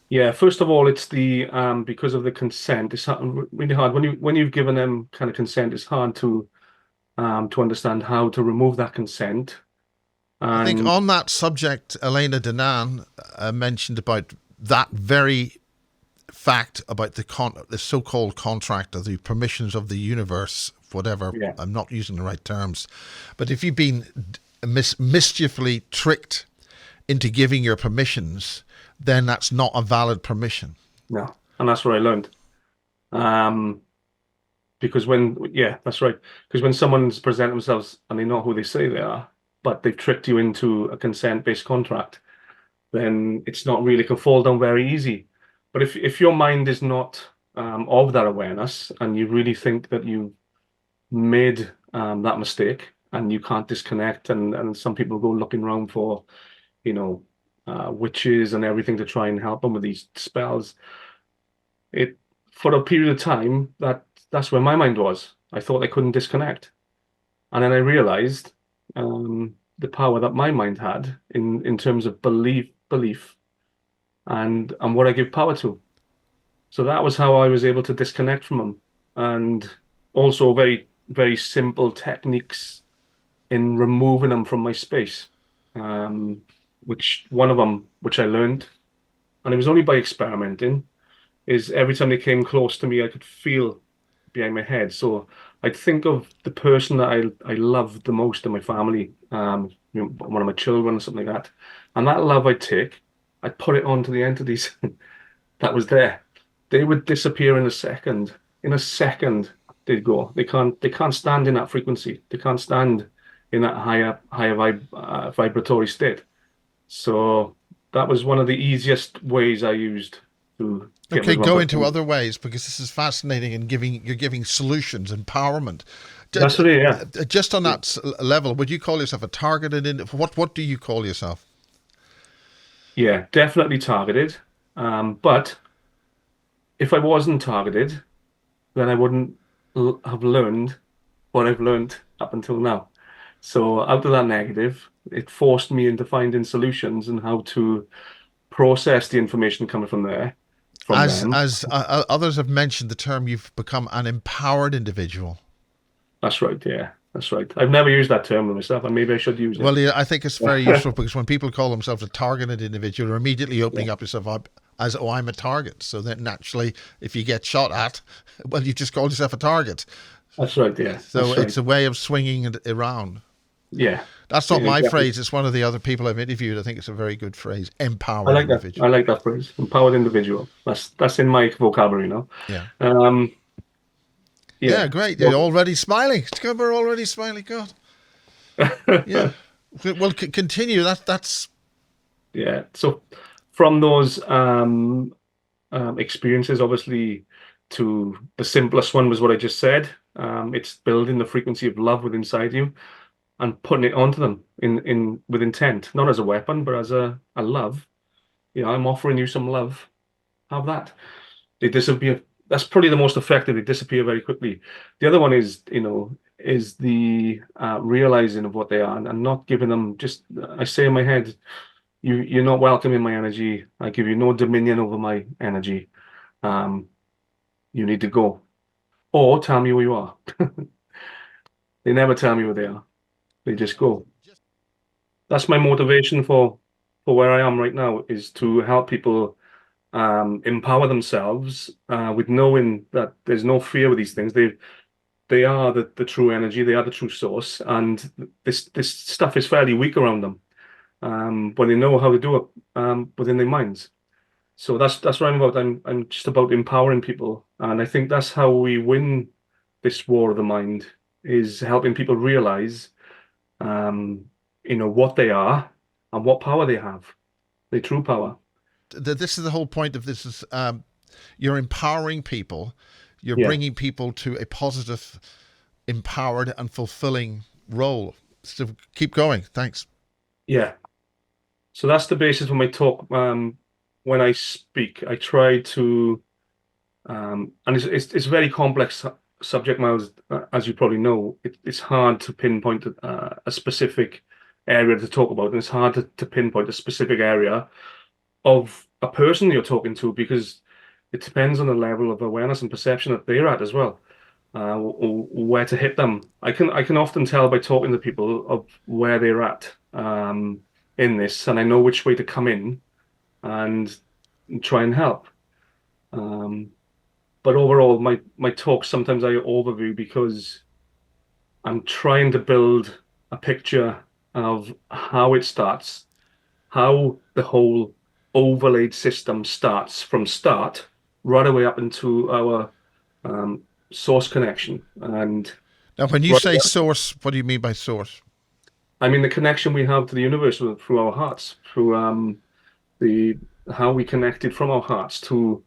yeah. First of all, it's the because of the consent. It's really hard when you've given them kind of consent. It's hard to understand how to remove that consent. I think And on that subject, Elena Danan mentioned about that very fact about the so-called contract, or the permissions of the universe, whatever. yeah, I'm not using the right terms, but if you've been mischiefully tricked into giving your permissions, then that's not a valid permission. no, and that's what I learned. Um, because yeah, that's right. Because when someone's present themselves and they know who they say they are, but they've tricked you into a consent-based contract, then it's not really can fall down very easy. But if your mind is not of that awareness, and you really think that you made that mistake and you can't disconnect, and some people go looking around for, you know, witches and everything to try and help them with these spells. It For a period of time, that's where my mind was. I thought I couldn't disconnect, and then I realized the power that my mind had in terms of belief, and what I give power to. So that was how I was able to disconnect from them, and also very very simple techniques in removing them from my space. Um, which one of them, which I learned, and it was only by experimenting, is every time they came close to me, I could feel behind my head. So I'd think of the person that I loved the most in my family, one of my children or something like that, and that love I'd put it onto the entities that was there. They would disappear in a second. In a second, they'd go. They can't stand in that frequency. They can't stand in that higher vibratory state. So that was one of the easiest ways I used to get Okay, rid of go them. into But other ways, because this is fascinating, and you're giving solutions, empowerment. that's what yeah. Just on that level, would you call yourself a targeted? What do you call yourself? Yeah, definitely targeted. But if I wasn't targeted, then I wouldn't have learned what I've learned up until now. So out of that negative, it forced me into finding solutions and how to process the information coming from there, from As them. others have mentioned the term, you've become an empowered individual. That's right. Yeah, that's right. I've never used that term myself, and maybe I should use it. Well, yeah, I think it's very useful, because when people call themselves a targeted individual, they're immediately Yeah, opening up yourself up as, oh, I'm a target. So then naturally, if you get shot at, well, you just called yourself a target. that's right. Yeah, So that's right. it's a way of swinging it around. Yeah, That's not yeah, my exactly. phrase. It's one of the other people I've interviewed. I think it's a very good phrase. I Empowered like that. I individual. like that phrase. Empowered individual. That's in my vocabulary now. Yeah. Um, Yeah, yeah. great. You're So, already smiling. We're already smiling. God. Yeah. Well, continue. That's yeah. So from those experiences, obviously, to the simplest one was what I just said. It's building the frequency of love within inside you and putting it onto them in with intent, not as a weapon, but as a love. I'm offering you some love. Have that. They disappear. that's probably the most effective. They disappear very quickly. The other one is, is the realizing of what they are, and not giving them just. I say in my head, you're not welcome in my energy. I give you no dominion over my energy. Um, you need to go, or tell me who you are. They never tell me who they are. They just go. That's my motivation for where I am right now, is to help people empower themselves with knowing that there's no fear with these things. They are the true energy. They are the true source, and this stuff is fairly weak around them when they know how to do it within their minds. So that's what I'm about. I'm just about empowering people, and I think that's how we win this war of the mind, is helping people realize, what they are and what power they have, the true power. This is the whole point of this: is you're empowering people, you're Yeah, bringing people to a positive, empowered, and fulfilling role. So keep going. Thanks. yeah. So that's the basis for my talk. When I speak, I try to, and it's a very complex subject matter, as you probably know. It's hard to pinpoint a specific area to talk about, and it's hard to pinpoint a specific area of a person you're talking to, because it depends on the level of awareness and perception that they're at as well. Where to hit them. I can often tell by talking to people of where they're at in this, and I know which way to come in and try and help. Um, but overall, my talks sometimes I overview, because I'm trying to build a picture of how it starts, how the whole overlaid system starts from start right away up into our um, source connection. And Now, when you right, say source, what do you mean by source? I mean the connection we have to the universe through our hearts, through the how we connected from our hearts to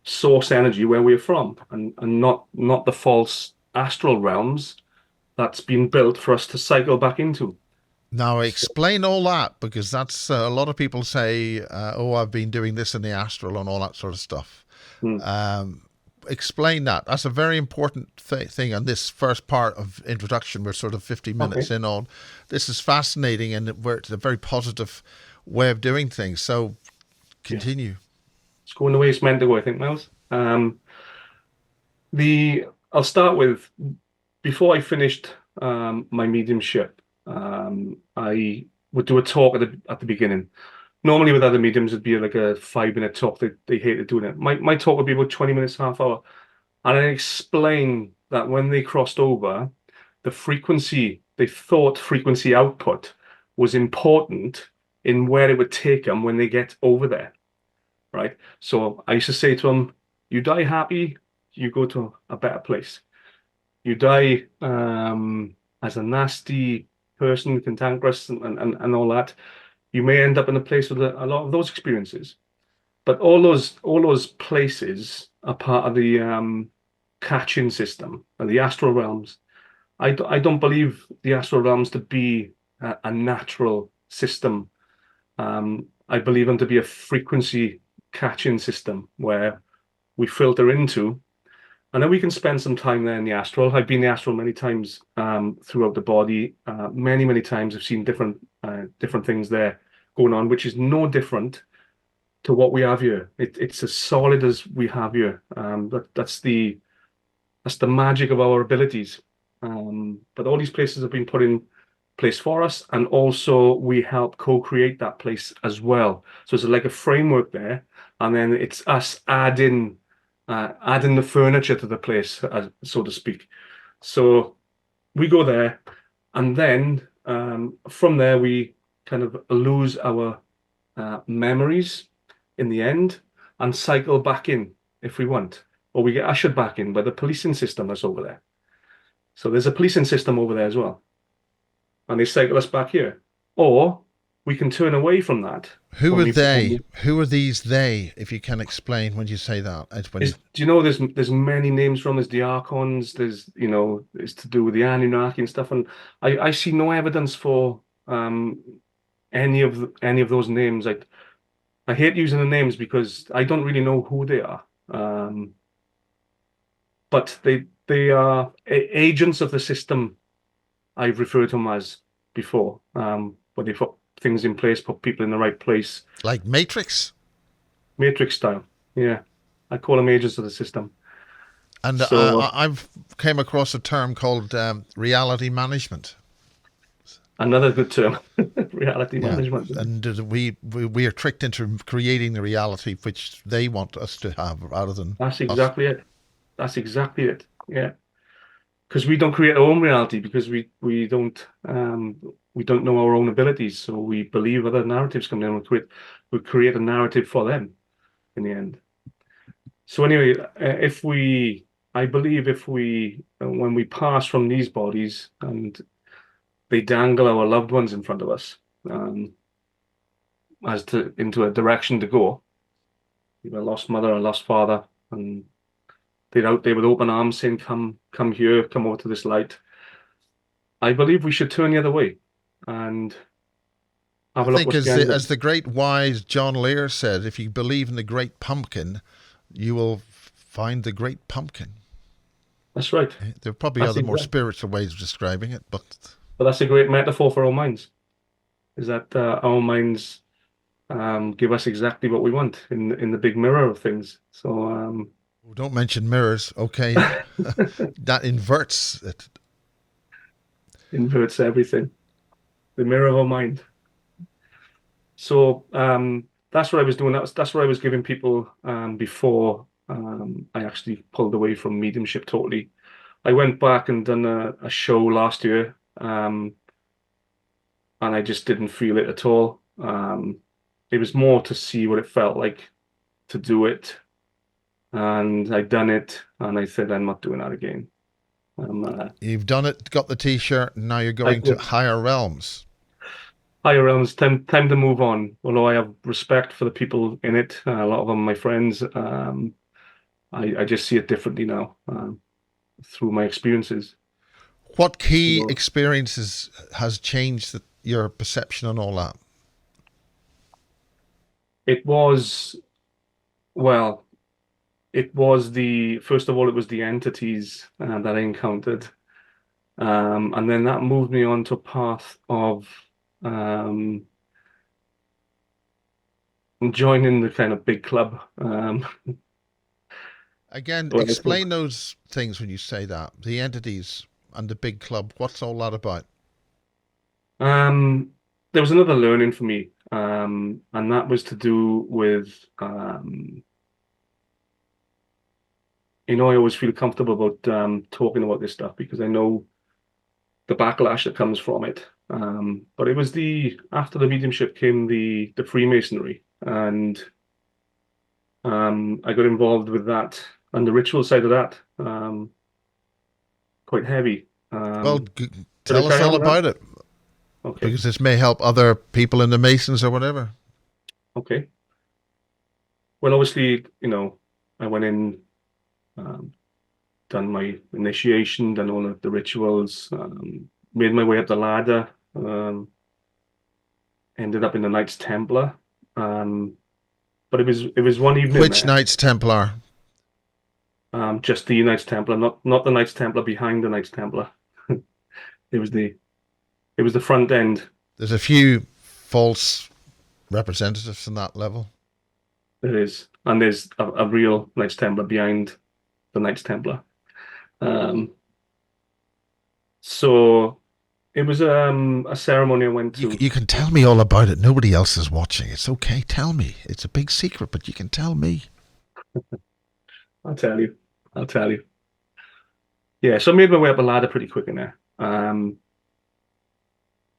source energy where we're from, and not the false astral realms that's been built for us to cycle back into. Now, So, explain all that, because that's a lot of people say, "Oh, I've been doing this in the astral and all that sort of stuff." mm, Um, Explain that. That's a very important thing on this first part of introduction. We're sort of 50 minutes okay, in on. This is fascinating, and it's a very positive way of doing things. So yeah, continue. it's going the way it's meant to go, I think, Miles. The I'll start with, before I finished my mediumship, I would do a talk at the beginning. Normally with other mediums, it'd be like a 5 minute talk. They hated doing it. My talk would be about 20 minutes, half hour. And I explain that when they crossed over, the frequency, they thought frequency output was important in where it would take them when they get over there, right? So I used to say to them, you die happy, you go to a better place. You die as a nasty person, cantankerous, and all that, you may end up in a place with a lot of those experiences. But all those places are part of the catching system and the astral realms. I don't believe the astral realms to be a natural system. I believe them to be a frequency catching system where we filter into, and then we can spend some time there in the astral. I've been in the astral many times throughout the body. Many times I've seen different things there going on, which is no different to what we have here. It's as solid as we have here. That's the magic of our abilities. But all these places have been put in place for us, and also we help co-create that place as well. So it's like a framework there, and then it's us adding the furniture to the place, so to speak. So we go there, and then from there we kind of lose our memories in the end, and cycle back in if we want, or we get ushered back in by the policing system that's over there. So there's a policing system over there as well, and they cycle us back here. Or we can turn away from that Who when are we they? Who are these they? If you can explain when you say that, it's when you. do you know there's many names from. There's the Archons, it's to do with the Anunnaki and stuff, and I see no evidence for any of those names. I hate using the names because I don't really know who they are. but they are agents of the system. I've referred to them as before, where they put things in place, put people in the right place, Like Matrix. Matrix style. Yeah, I call them agents of the system. And So I've came across a term called reality management. another good term, reality Yeah, management. and we are tricked into creating the reality which they want us to have, rather than That's us. exactly it. That's exactly it. Yeah, because we don't create our own reality because we don't know our own abilities, so we believe other narratives come in and we create a narrative for them in the end. So anyway, I believe if we when we pass from these bodies and they dangle our loved ones in front of us, as to into a direction to go, a lost mother, a lost father, and they're out there with open arms saying, come here, come over to this light. I believe we should turn the other way and have I a look think, what's as behind the, it. as the great wise John Lear said, if you believe in the great pumpkin, you will find the great pumpkin. That's right. There are probably That's other more exactly, spiritual ways of describing it, but but that's a great metaphor for our minds, is that our minds give us exactly what we want in the big mirror of things. So don't mention mirrors. Okay, that inverts it. inverts everything, the mirror of our mind. So that's what I was doing. That's what I was giving people before I actually pulled away from mediumship totally. I went back and done a show last year, and I just didn't feel it at all. It was more to see what it felt like to do it, and I'd done it, and I said I'm not doing that again. You've done it, got the T-shirt, and now you're I going to did. higher realms. Higher realms, time to move on. Although I have respect for the people in it, a lot of them my friends. I just see it differently now through my experiences. What key So experiences has changed your perception on all that? it was, well, it was the, first of all, it was the entities that I encountered. And then that moved me on to a path of um, joining the kind of big club. Again, When I explain those things when you say that. The entities and the big club. What's all that about? There was another learning for me, and that was to do with, I always feel comfortable about talking about this stuff because I know the backlash that comes from it. But it was after the mediumship came the Freemasonry, and I got involved with that and the ritual side of that, quite heavy. Well, Could I tell us carry on all with that? about it, Okay, because this may help other people in the Masons or whatever. okay. Well, obviously, I went in, um, done my initiation, done all of the rituals, made my way up the ladder, ended up in the Knights Templar. Um, but it was one evening Which there, Knights Templar? just the Knights Templar, not the Knights Templar behind the Knights Templar. It was the front end. There's a few false representatives in that level. There is, and there's a real Knights Templar behind the Knights Templar. Um, so it was a ceremony I went You, to. you can tell me all about it. Nobody else is watching. It's okay. Tell me. It's a big secret, but you can tell me. I'll tell you. I'll tell you. Yeah, so I made my way up the ladder pretty quick in there.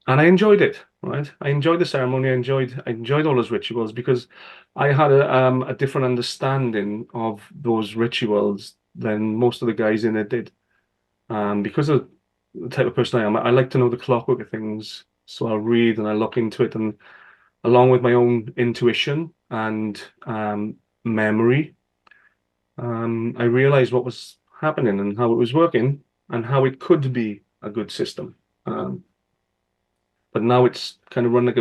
And I enjoyed it, right? I enjoyed the ceremony. I enjoyed all those rituals because I had a different understanding of those rituals than most of the guys in it did. Because of the type of person I am, I like to know the clockwork of things. So I'll read and I look into it, and along with my own intuition and memory, I realized what was happening and how it was working and how it could be a good system. But now it's kind of run like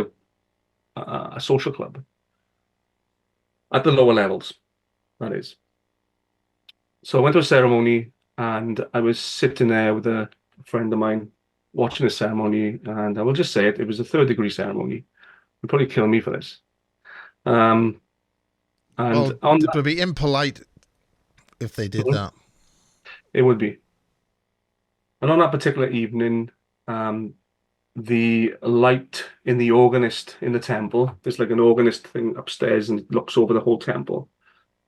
a social club at the lower levels, that is. So I went to a ceremony. and I was sitting there with a friend of mine watching the ceremony, and I will just say it was a third degree ceremony. They'd probably kill me for this. Um, and Well, on it would be impolite if they did that, that. it would be. And on that particular evening, um, the light in the organist in the temple, there's like an organist thing upstairs and it looks over the whole temple.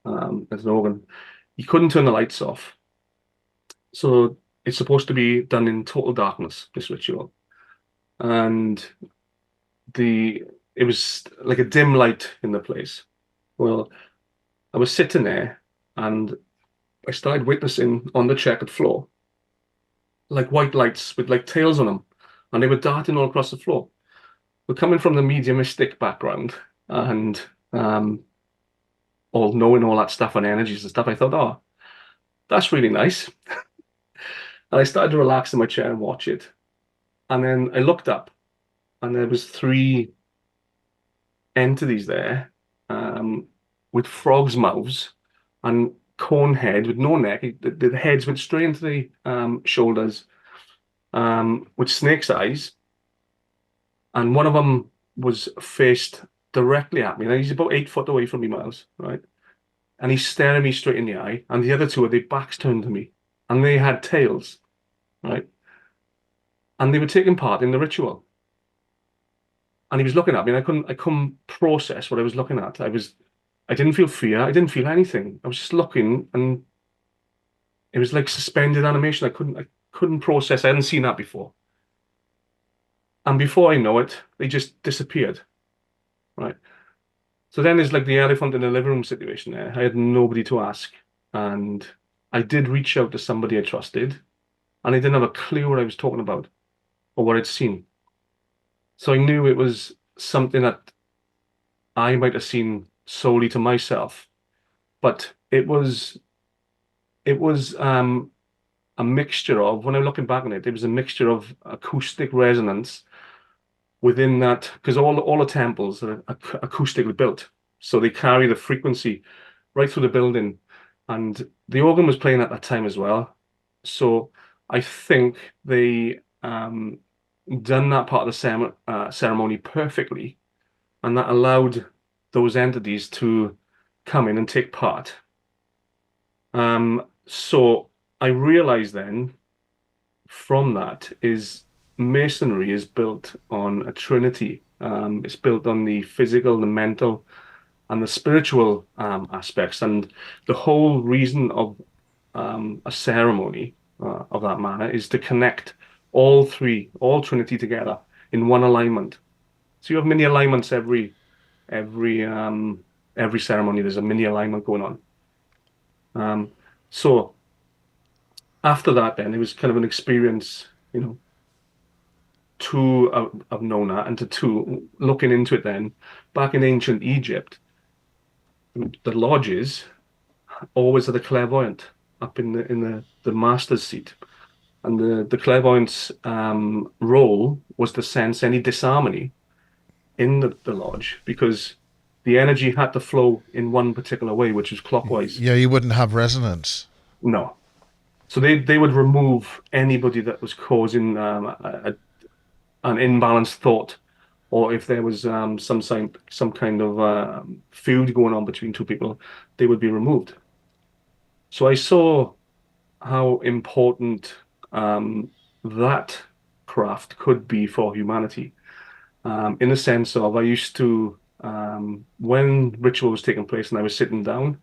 There's an organ. You couldn't turn the lights off. So it's supposed to be done in total darkness, this ritual. And the it was like a dim light in the place. Well, I was sitting there and I started witnessing on the checkered floor, like white lights with like tails on them, and they were darting all across the floor. We're coming from the mediumistic background and all knowing all that stuff on energies and stuff. I thought, oh, that's really nice. And I started to relax in my chair and watch it. And then I looked up and there was three entities there with frogs' mouths and cone head with no neck. The heads went straight into the shoulders with snake's eyes. And one of them was faced directly at me. Now he's about 8 foot away from me, Miles, right? And he's staring me straight in the eye. And the other two had their backs turned to me, and they had tails, right? And they were taking part in the ritual. And he was looking at me, and I couldn't process what I was looking at. I didn't feel fear. I didn't feel anything. I was just looking, and it was like suspended animation. I couldn't process. I hadn't seen that before. And before I know it, they just disappeared, right? So then there's like the elephant in the living room situation there. I had nobody to ask. And I did reach out to somebody I trusted, and I didn't have a clue what I was talking about or what I'd seen. So I knew it was something that I might have seen solely to myself. But it was a mixture of, when I'm looking back on it, it was a mixture of acoustic resonance within that, because all the temples are acoustically built, so they carry the frequency right through the building, and the organ was playing at that time as well. So I think they done that part of the ceremony perfectly, and that allowed those entities to come in and take part. So I realized then from that is masonry is built on a trinity. It's built on the physical, the mental, and the spiritual aspects. And the whole reason of a ceremony of that manner is to connect all three, all trinity together in one alignment. So you have mini alignments every every ceremony. There's a mini alignment going on. So after that, then it was kind of an experience, to have known that, and to two looking into it. Then back in ancient Egypt, the lodges always had a clairvoyant up in the master's seat, and the clairvoyant's role was to sense any disharmony in the lodge, because the energy had to flow in one particular way, which was clockwise. Yeah, you wouldn't have resonance. No. So they would remove anybody that was causing an imbalanced thought, or if there was some kind of feud going on between two people, they would be removed. So I saw how important that craft could be for humanity, in the sense of I used to, when ritual was taking place and I was sitting down,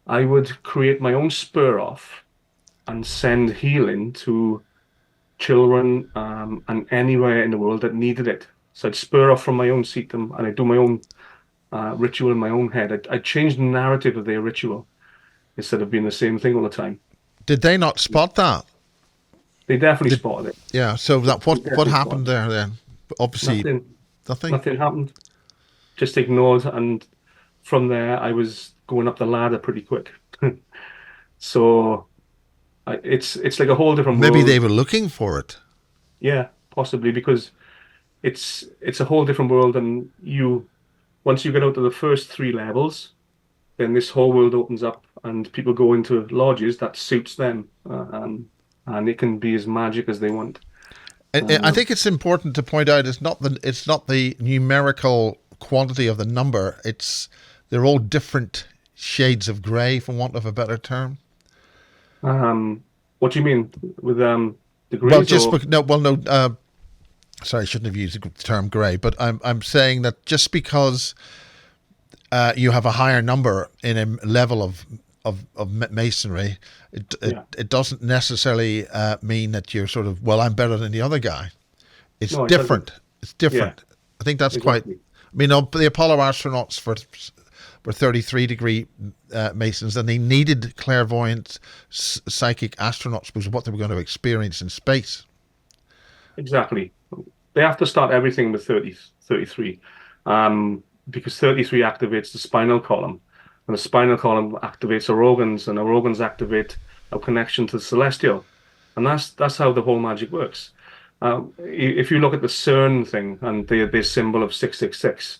I would create my own spur off and send healing to children and anywhere in the world that needed it. So I'd spur off from my own seatum and I'd do my own ritual in my own head. I'd change the narrative of their ritual instead of being the same thing all the time. Did they not spot that? They definitely Did, spotted it. yeah. So that They what definitely happened spotted it. there then? Obviously, Nothing, nothing. nothing happened. Just ignored. And from there, I was going up the ladder pretty quick. So it's like a whole different Maybe they world. were looking for it. Yeah, possibly, because it's a whole different world, and once you get out to the first three levels, then this whole world opens up, and people go into lodges that suits them, and it can be as magic as they want. I think it's important to point out it's not the numerical quantity of the number. They're all different shades of grey, for want of a better term. What do you mean with Well, degrees? Or no. Sorry, I shouldn't have used the term grey, but I'm saying that just because you have a higher number in a level of masonry, it doesn't necessarily mean that you're sort of, well, I'm better than the other guy. It's no, different. It's different. yeah, I think that's quite. exactly. I mean, the Apollo astronauts were 33-degree masons, and they needed clairvoyant psychic astronauts because of what they were going to experience in space. Exactly. They have to start everything with 33, because 33 activates the spinal column, and the spinal column activates our organs, and our organs activate our connection to the celestial, and that's how the whole magic works. If you look at the CERN thing and the symbol of 666,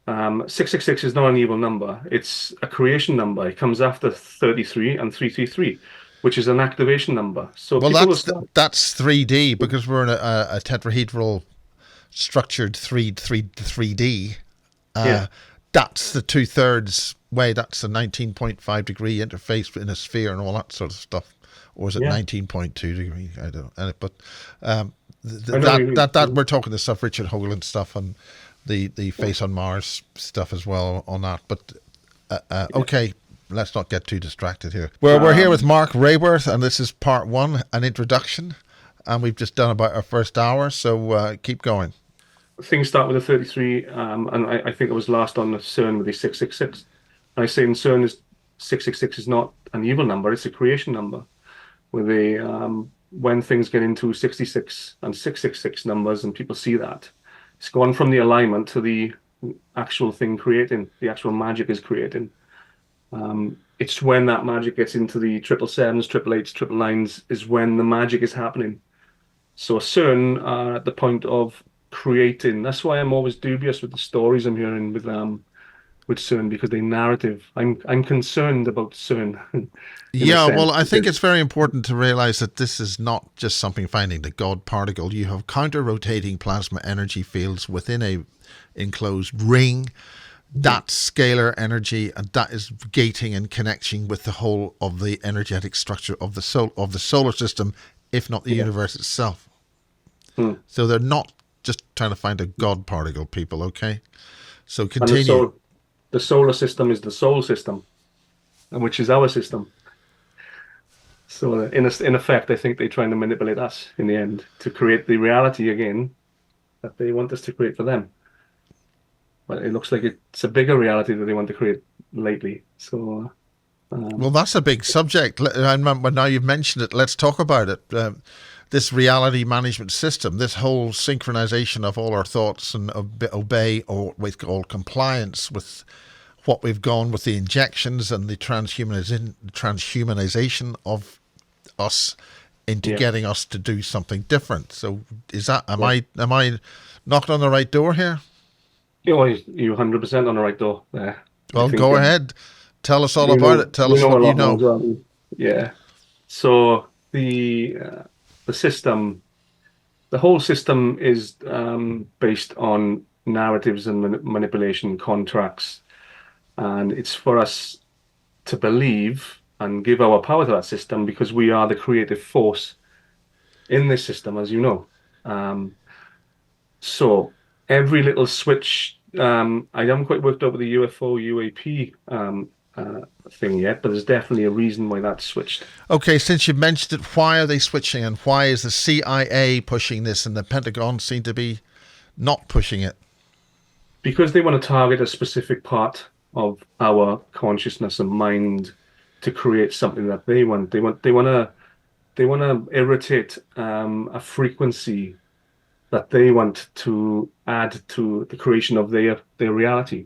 666 is not an evil number. It's a creation number. It comes after 33 and 333, which is an activation number. So Well, people will start. that's 3D because we're in a tetrahedral structured 3D. Yeah, That's the 2/3 way. That's a 19.5-degree interface in a sphere and all that sort of stuff. Or is it yeah. 19.2 degree? I don't know. But I know what you that mean. we're talking the stuff, Richard Hoagland stuff, and the Yeah, Face on Mars stuff as well on that. But yeah. okay, let's not get too distracted here. We're here with Mark Rayworth, and this is part one, an introduction, and we've just done about our first hour. So keep going. Things start with a 33, and I think it was last on the CERN with the 666. And I say in CERN is 666 is not an evil number; it's a creation number. With the when things get into 66 and 666 numbers, and people see that, it's gone from the alignment to the actual thing creating. The actual magic is creating. It's when that magic gets into the triple sevens, triple eights, triple nines is when the magic is happening. So CERN are at the point of creating. That's why I'm always dubious with the stories I'm hearing with CERN, because they narrative. I'm concerned about CERN in a Yeah, sense well, I think because it's very important to realize that this is not just something finding the God particle. You have counter-rotating plasma energy fields within a enclosed ring. That's scalar energy, and that is gating and connecting with the whole of the energetic structure of the solar system, if not the yeah. universe itself. Hmm. So they're not just trying to find a God particle, people. Okay, so And the continue. solar system is the soul system, which is our system. So in effect, I think they're trying to manipulate us in the end to create the reality again that they want us to create for them. But it looks like it's a bigger reality that they want to create lately. So Well, um, that's a big subject. Now you've mentioned it, let's talk about it. This reality management system, this whole synchronization of all our thoughts and obey, or we call compliance with what we've gone with the injections and the transhumanization of us into yeah, getting us to do something different. So, is that yeah. am I knocking on the right door here? You're 100% on the right door there. I Well, think go ahead. Tell us all you about know it. Tell you us know a what you lot more know. as well. Yeah. So the system, the whole system is based on narratives and manipulation contracts, and it's for us to believe and give our power to that system because we are the creative force in this system, as you know. Um, so every little switch, I haven't quite worked out with the UFO UAP thing yet, but there's definitely a reason why that switched. Okay, since you've mentioned it, why are they switching, and why is the CIA pushing this and the Pentagon seem to be not pushing it? Because they want to target a specific part of our consciousness and mind to create something that they want. They want to irritate a frequency that they want to add to the creation of their reality.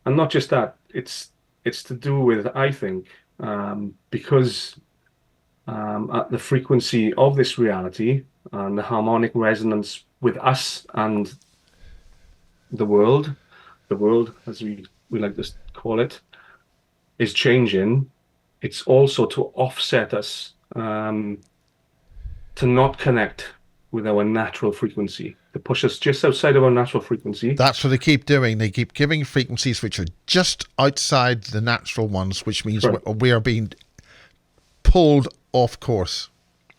And not just that, it's to do with, I think, because at the frequency of this reality and the harmonic resonance with us and the world, the world as we like to call it, is changing. it's also to offset us, to not connect with our natural frequency, to push us just outside of our natural frequency. That's what they keep doing. They keep giving frequencies which are just outside the natural ones, which means Right. we are being pulled off course.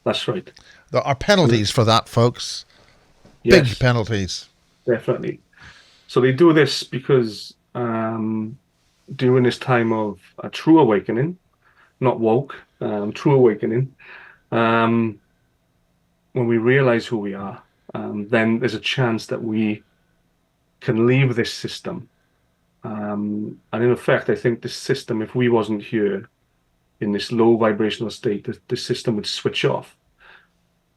That's right. There are penalties for that, folks. Big Yes, penalties. definitely. So they do this because during this time of a true awakening, not woke, true awakening, um, when we realize who we are, then there's a chance that we can leave this system. And in effect, I think this system, if we wasn't here in this low vibrational state, the system would switch off.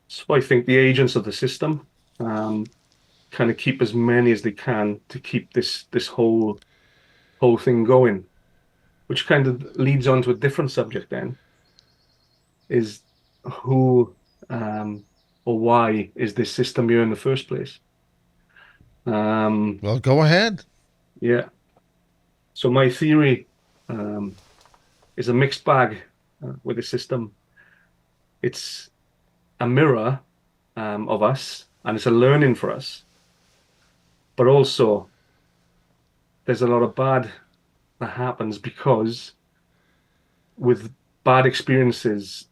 So I think the agents of the system kind of keep as many as they can to keep this whole thing going, which kind of leads on to a different subject then, is who or why is this system here in the first place? Um, Well, go ahead. yeah. So my theory is a mixed bag with the system. It's a mirror of us, and it's a learning for us. But also, there's a lot of bad that happens because with bad experiences,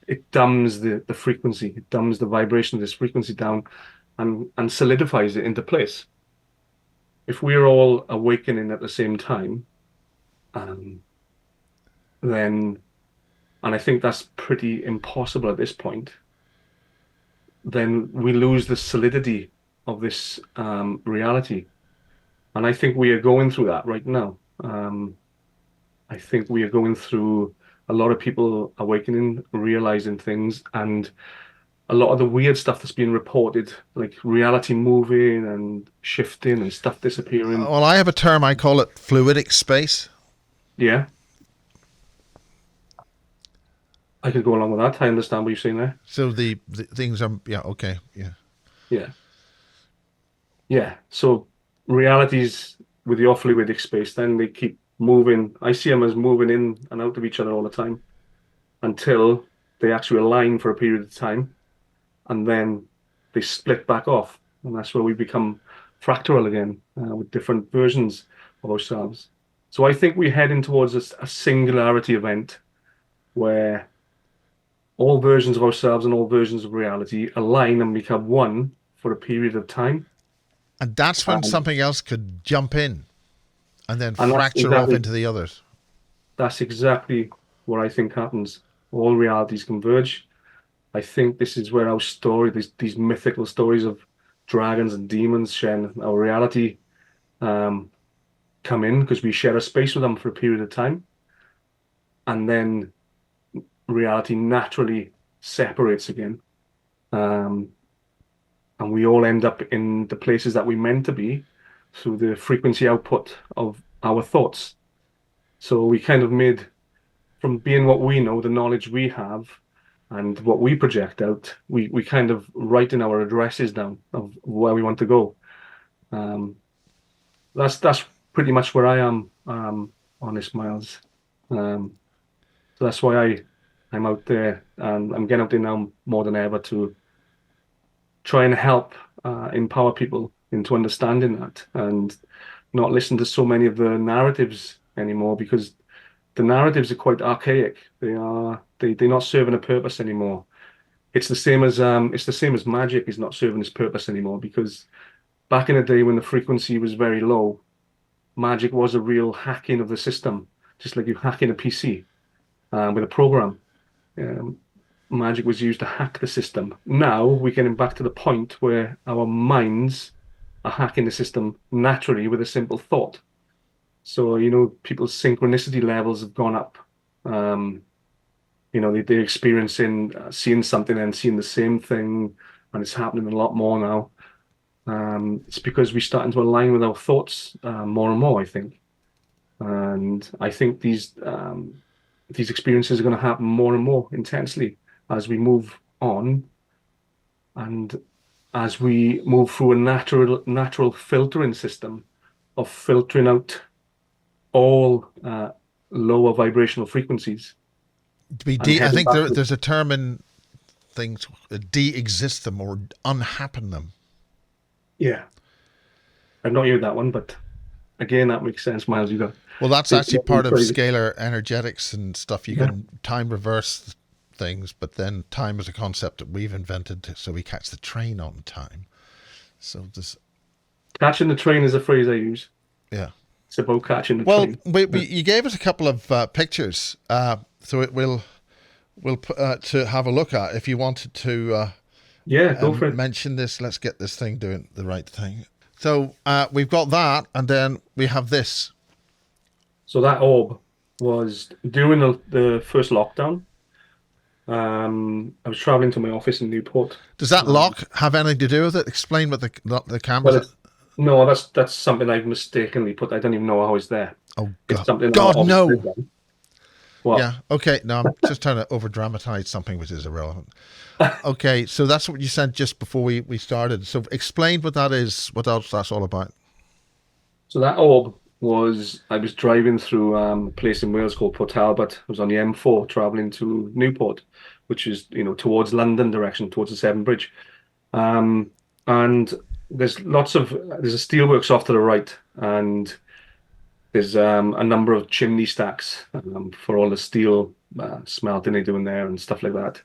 it dumbs the frequency, it dumbs the vibration of this frequency down, and solidifies it into place. If we're all awakening at the same time, um, then, and I think that's pretty impossible at this point, then we lose the solidity of this reality. And I think we are going through that right now. I think we are going through a lot of people awakening, realizing things, and a lot of the weird stuff that's being reported, like reality moving and shifting and stuff disappearing. Well, I have a term, I call it fluidic space. Yeah, I could go along with that. I understand what you're saying there. So the things are, yeah, okay, yeah. Yeah, yeah. So realities with your fluidic space, then they keep moving. I see them as moving in and out of each other all the time until they actually align for a period of time, and then they split back off, and that's where we become fractal again with different versions of ourselves. So I think we're heading towards a singularity event where all versions of ourselves and all versions of reality align and become one for a period of time. And that's when Um, something else could jump in and then and fracture off into the others. that's exactly what I think happens. All realities converge. I think this is where our story, these mythical stories of dragons and demons sharing our reality, um, come in because we share a space with them for a period of time, and then reality naturally separates again, um, and we all end up in the places that we meant to be through the frequency output of our thoughts. So we kind of made from being what we know, the knowledge we have, and what we project out, we kind of write in our addresses down of where we want to go. Um, that's pretty much where I am on this, Miles. Um, so that's why I'm out there, and I'm getting out there now more than ever to try and help empower people into understanding that and not listen to so many of the narratives anymore because the narratives are quite archaic. They're not serving a purpose anymore. It's the same as magic is not serving its purpose anymore because back in the day when the frequency was very low, magic was a real hacking of the system, just like you hack in a PC with a program. Um, Magic was used to hack the system. Now we're getting back to the point where our minds are hacking the system naturally with a simple thought. So, people's synchronicity levels have gone up. Um, they're experiencing seeing something and seeing the same thing, and it's happening a lot more now. It's because we're starting to align with our thoughts more and more, I think. And I think these experiences are going to happen more and more intensely as we move on and as we move through a natural filtering system of filtering out all lower vibrational frequencies. I think there's a term in things, de-exist them or unhappen them. Yeah, I've not heard that one, but again, that makes sense, Miles. You got Well, that's actually part of crazy. scalar energetics and stuff. You Yeah. can time reverse things, but then time is a concept that we've invented so we catch the train on time. So this, Catching the train is a phrase I use. yeah. It's about catching the Well, train. you gave us a couple of pictures, so it will to have a look at if you wanted to Yeah, go for it. mention this. Let's get this thing doing the right thing. So we've got that, and then we have this. So that orb was during the first lockdown. I was traveling to my office in Newport. Does that lock have anything to do with it? Explain what the Well, cameras. no, that's something I've mistakenly put. I don't even know how it's there. Oh It's God! something God obviously no! done. What? Yeah. Okay. No, I'm just trying to over dramatize something which is irrelevant. Okay. So that's what you said just before we started. So explain what that is. What else that's all about. So that orb was I was driving through a place in Wales called Port Talbot. I was on the M4 traveling to Newport, which is towards London direction, towards the Severn Bridge. And there's a steelworks off to the right, and there's a number of chimney stacks for all the steel smelting they do in there and stuff like that.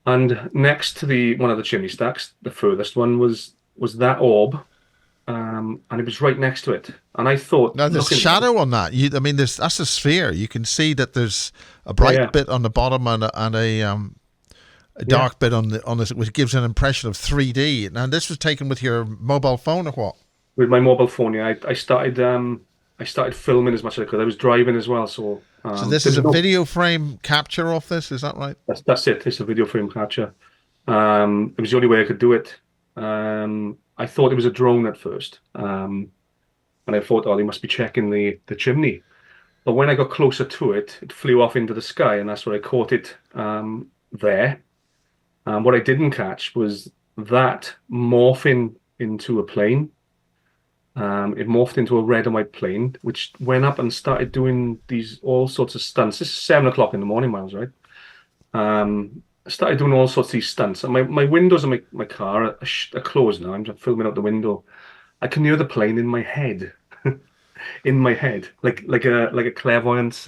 And next to the one of the chimney stacks, the furthest one was that orb, and it was right next to it. And I thought, Now there's shadow on that. I mean, that's a sphere. You can see that there's a bright bit on the bottom and a dark bit on this, which gives an impression of 3D. Now this was taken with your mobile phone or what? with my mobile phone. Yeah, I started filming as much as I could. I was driving as well, so This is a video frame capture of this. Is that right? That's it. It's a video frame capture. It was the only way I could do it. I thought it was a drone at first, and I thought, oh, they must be checking the chimney. But when I got closer to it, it flew off into the sky, and that's where I caught it there. What I didn't catch was that morphing into a plane. It morphed into a red and white plane, which went up and started doing these all sorts of stunts. This is 7 o'clock in the morning, Miles, right? I started doing all sorts of these stunts. And my windows in my car are closed now. I'm just filming out the window. I can hear the plane in my head, in my head, like a clairvoyance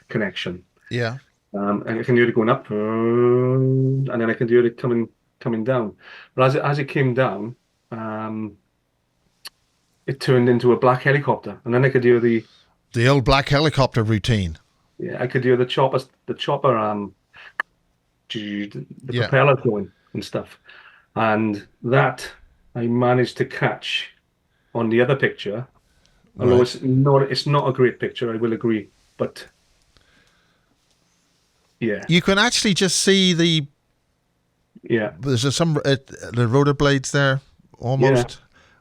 connection. Yeah. And I can hear it going up, and then I can hear it coming down. But as it came down, it turned into a black helicopter, and then I could hear the old black helicopter routine. I could hear the chopper, the propeller going and stuff, and that I managed to catch on the other picture. Although it's not a great picture, I will agree, but yeah, you can actually just see there's the rotor blades there almost. Yeah.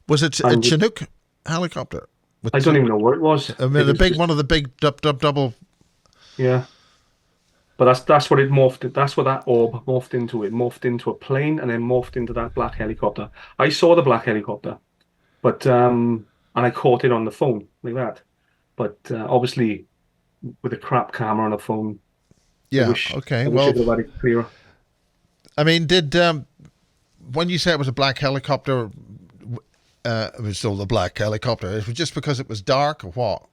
Was it a Chinook helicopter? I don't even know what it was. I mean, one of the big double. Yeah, but that's what it morphed. That's what that orb morphed into. It morphed into a plane and then morphed into that black helicopter. I saw the black helicopter, but and I caught it on the phone like that. But obviously, with a crap camera on a phone. Yeah. Okay. Well, clearer. I mean, did when you say it was a black helicopter, it was still the black helicopter? It was just because it was dark, or what?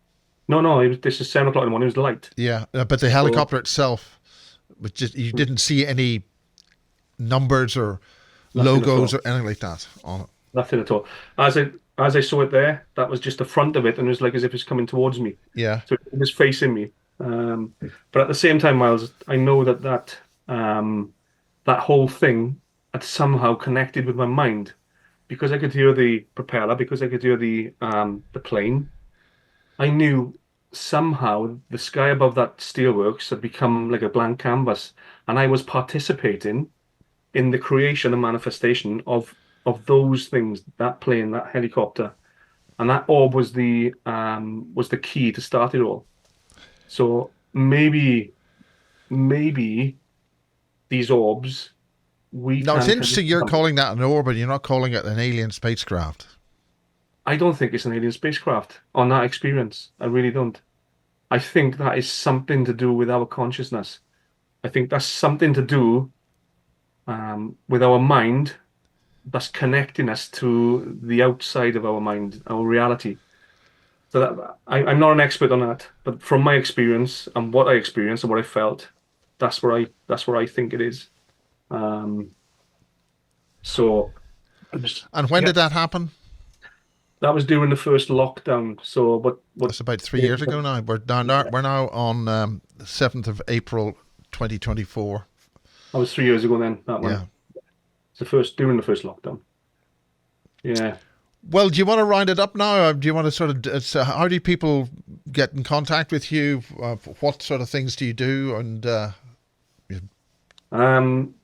No. This is 7 o'clock in the morning. It was light. Yeah, but the helicopter itself was just, you didn't see any numbers or logos or anything like that on it. Nothing at all. As I saw it there, that was just the front of it, and it was like as if it's coming towards me. Yeah. So it was facing me. But at the same time, Miles, I know that whole thing had somehow connected with my mind, because I could hear the propeller, because I could hear the plane. I knew somehow the sky above that steelworks had become like a blank canvas, and I was participating in the creation and manifestation of those things, that plane, that helicopter, and that orb was the key to start it all. So maybe these orbs. No, it's interesting you're calling that an orb, and you're not calling it an alien spacecraft. I don't think it's an alien spacecraft on that experience. I really don't. I think that is something to do with our consciousness. I think that's something to do with our mind that's connecting us to the outside of our mind, our reality. So that I'm not an expert on that, but from my experience and what I experienced and what I felt, that's where I think it is. Um, so I just And when yeah, did that happen? that was during the first lockdown. So what That's about 3 years ago now. We're now on 7th of April 2024. that was 3 years ago then, that Yeah. one. It's the first during the first lockdown. Yeah. Well, do you want to round it up now? Or do you want to sort of, how do people get in contact with you? What sort of things do you do? And Um,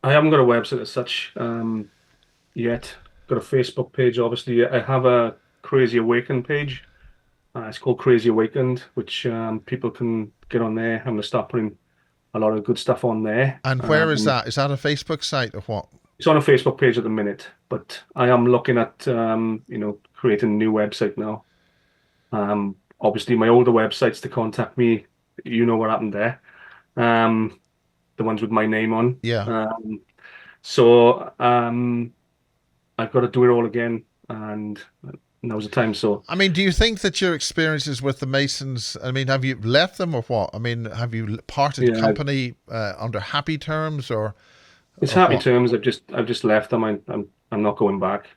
I haven't got a website as such yet. Got a Facebook page, obviously. I have a Crazy Awakened page. It's called Crazy Awakened, which people can get on there. I'm going to start putting a lot of good stuff on there. and where is that? Is that a Facebook site or what? It's on a Facebook page at the minute, but I am looking at creating a new website now. Obviously, my older websites to contact me, you know what happened there. Um, the ones with my name on. Yeah. So I've got to do it all again, and now's the time. So I mean, do you think that your experiences with the Masons, I mean, have you left them or what? I mean, have you parted yeah, company under happy terms it's or happy what? terms. I've just left them. I'm not going back.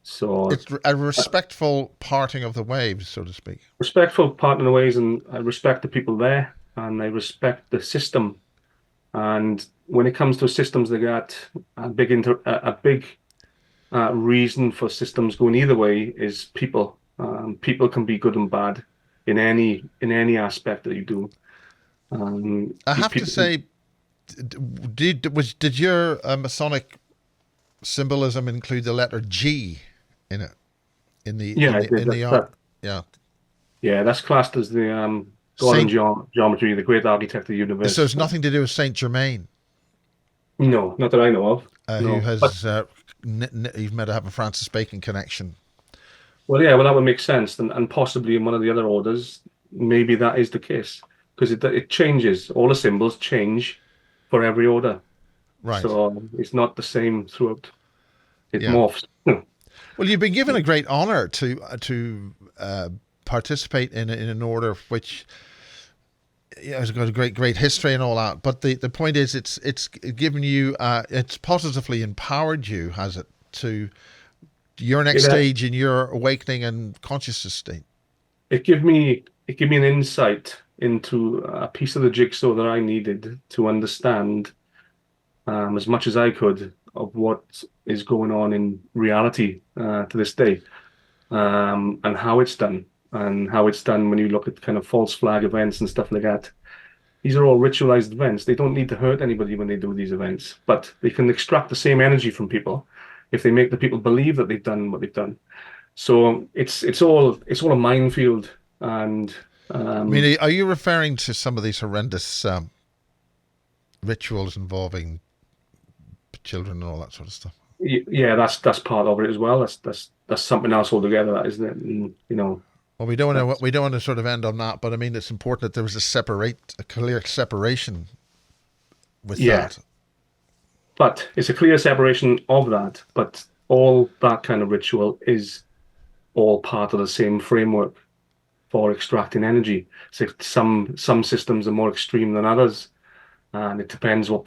So It's a respectful parting of the waves, so to speak. respectful partner in ways, and I respect the people there, and I respect the system. And when it comes to systems, they got a big reason for systems going either way is people. People can be good and bad in any aspect that you do. I have to People can, say, did your Masonic symbolism include the letter G in it? yeah, I did In the art? Yeah. yeah, that's classed as the God in Saint. geometry, the great architect of the So universe. it's nothing to do with Saint Germain, No, not that I know of. who No, but has you've met to have a Francis Bacon connection. well, yeah, well, that would make sense, and possibly in one of the other orders, maybe that is the case because it changes. All the symbols change for every order, Right. so it's not the same throughout. It Yeah. morphs. Well, you've been given a great honor to participate in an order which has got a great history and all that. But the point is, it's given you it's positively empowered you, has it, to your next It stage in your awakening and consciousness state. it gave me an insight into a piece of the jigsaw that I needed to understand as much as I could of what is going on in reality to this day, and how it's done, and how it's done when you look at kind of false flag events and stuff like that. These are all ritualized events. They don't need to hurt anybody when they do these events, but they can extract the same energy from people if they make the people believe that they've done what they've done. So it's all a minefield, and I mean, are you referring to some of these horrendous rituals involving children and all that sort of stuff? yeah, that's part of it as well. That's something else altogether, that isn't it? And, Well, we don't want that's to sort of end on that, but I mean, it's important that there was a clear separation with yeah, that. but it's a clear separation of that. But all that kind of ritual is all part of the same framework for extracting energy. So some systems are more extreme than others, and it depends what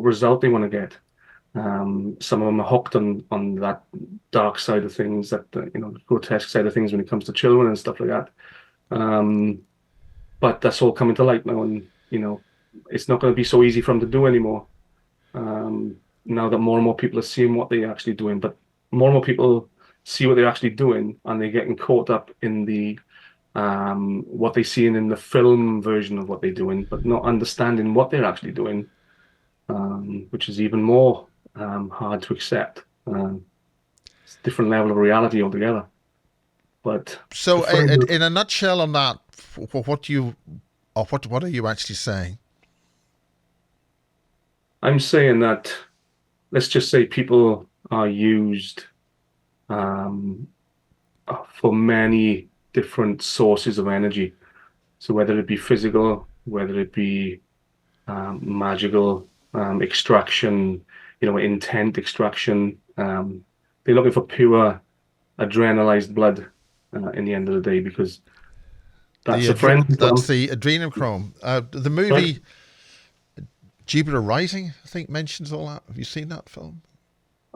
result they want to get. Some of them are hooked on that dark side of things, that the grotesque side of things when it comes to children and stuff like that. Um, but that's all coming to light now, and it's not going to be so easy for them to do anymore. Now that more and more people are seeing what they're actually doing, but more and more people see what they're actually doing, and they're getting caught up in the what they're seeing in the film version of what they're doing, but not understanding what they're actually doing, which is even more hard to accept. It's a different level of reality altogether. But the So, framework, in a nutshell, on that, what are you actually saying? I'm saying that, let's just say people are used, um, for many different sources of energy. So whether it be physical, whether it be magical, extraction, intent extraction, they're looking for pure adrenalized blood in the end of the day, because that's a friend for That's them. the adrenochrome. The Right. movie Jupiter Rising, I think, mentions all that. Have you seen that film?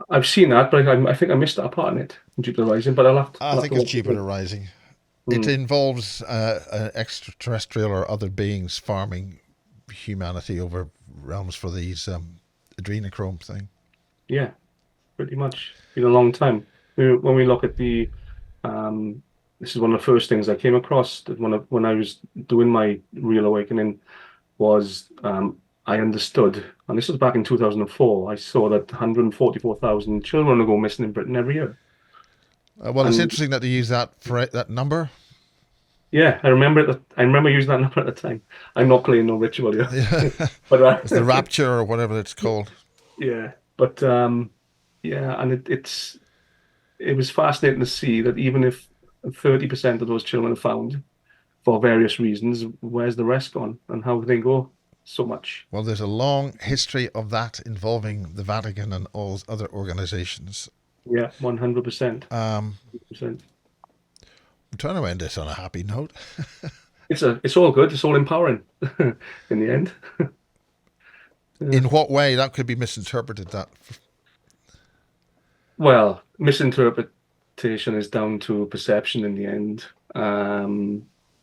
I've seen that, but I think I missed that part in it, Due to the Rising. But I I'll have think to it's watch it Jupiter again. Rising. It Mm, involves extraterrestrial or other beings farming humanity over realms for these adrenochrome thing. yeah, pretty much. Been a long time. When we look at um, this is one of the first things I came across that when I was doing my real awakening was I understood, and this was back in 2004. I saw that 144,000 children go missing in Britain every year. Well, it's And interesting that they use that for that number. yeah, I remember I remember using that number at the time. I'm not playing no ritual here, but It's the rapture or whatever it's called. yeah, but yeah, and it was fascinating to see that even if 30% of those children are found for various reasons, where's the rest gone, and how do they go so much? Well, there's a long history of that involving the Vatican and all other organizations. Yeah, 100%. Um, 100%. I'm trying to end this on a happy note. It's all good. It's all empowering in the end. Yeah. In what way that could be misinterpreted? That Well, misinterpretation is down to perception in the end.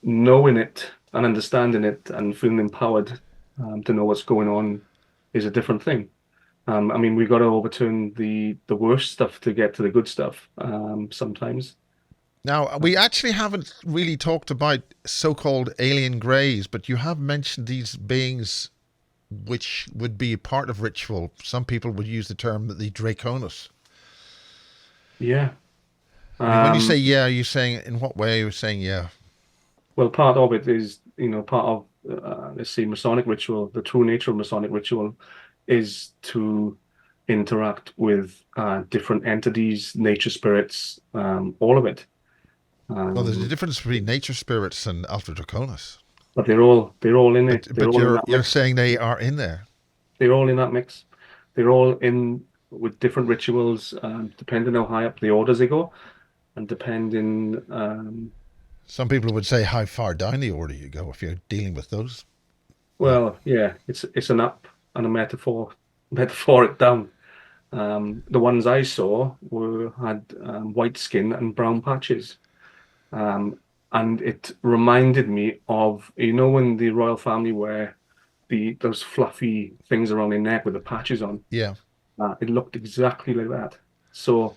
Knowing it and understanding it and feeling empowered to know what's going on is a different thing. I mean, we've got to overturn the worst stuff to get to the good stuff sometimes. now we actually haven't really talked about so-called alien greys, but you have mentioned these beings which would be part of ritual. Some people would use the term the Draconis. Yeah. I mean, when you say Um, yeah, are you saying in what way? You're saying yeah. well, part of it is, part of, let's say, Masonic ritual. The true nature of Masonic ritual is to interact with different entities, nature spirits, all of it. Well, there's a Um, difference between nature spirits and Alpha Draconis, but they're all in it. They're but all in you're that you're mix. saying they are in there. They're all in that mix. They're all in with different rituals, depending how high up the orders they go, and depending. Some people would say how far down the order you go if you're dealing with those. Yeah. Well, yeah, it's an up and a metaphor it down. The ones I saw were had white skin and brown patches. And it reminded me of, when the royal family wear those fluffy things around their neck with the patches on. Yeah. It looked exactly like that. So,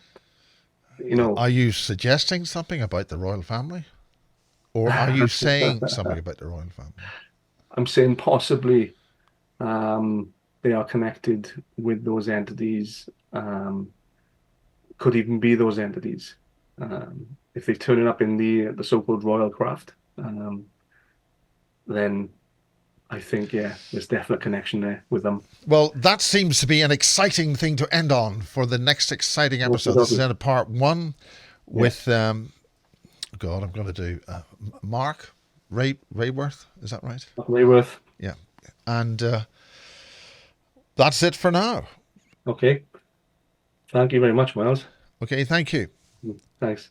you know, Are you suggesting something about the royal family? Or are you saying something about the royal family? I'm saying possibly they are connected with those entities. Could even be those entities. If they're turning up in the so-called royal craft, then I think, yeah, there's definite connection there with them. Well, that seems to be an exciting thing to end on for the next exciting Okay, episode. This is okay. end of part one Yeah, with, God, I'm going to do Mark Rayworth. Is that right? Rayworth. Yeah. And that's it for now. Okay. Thank you very much, Miles. Okay, thank you. Thanks.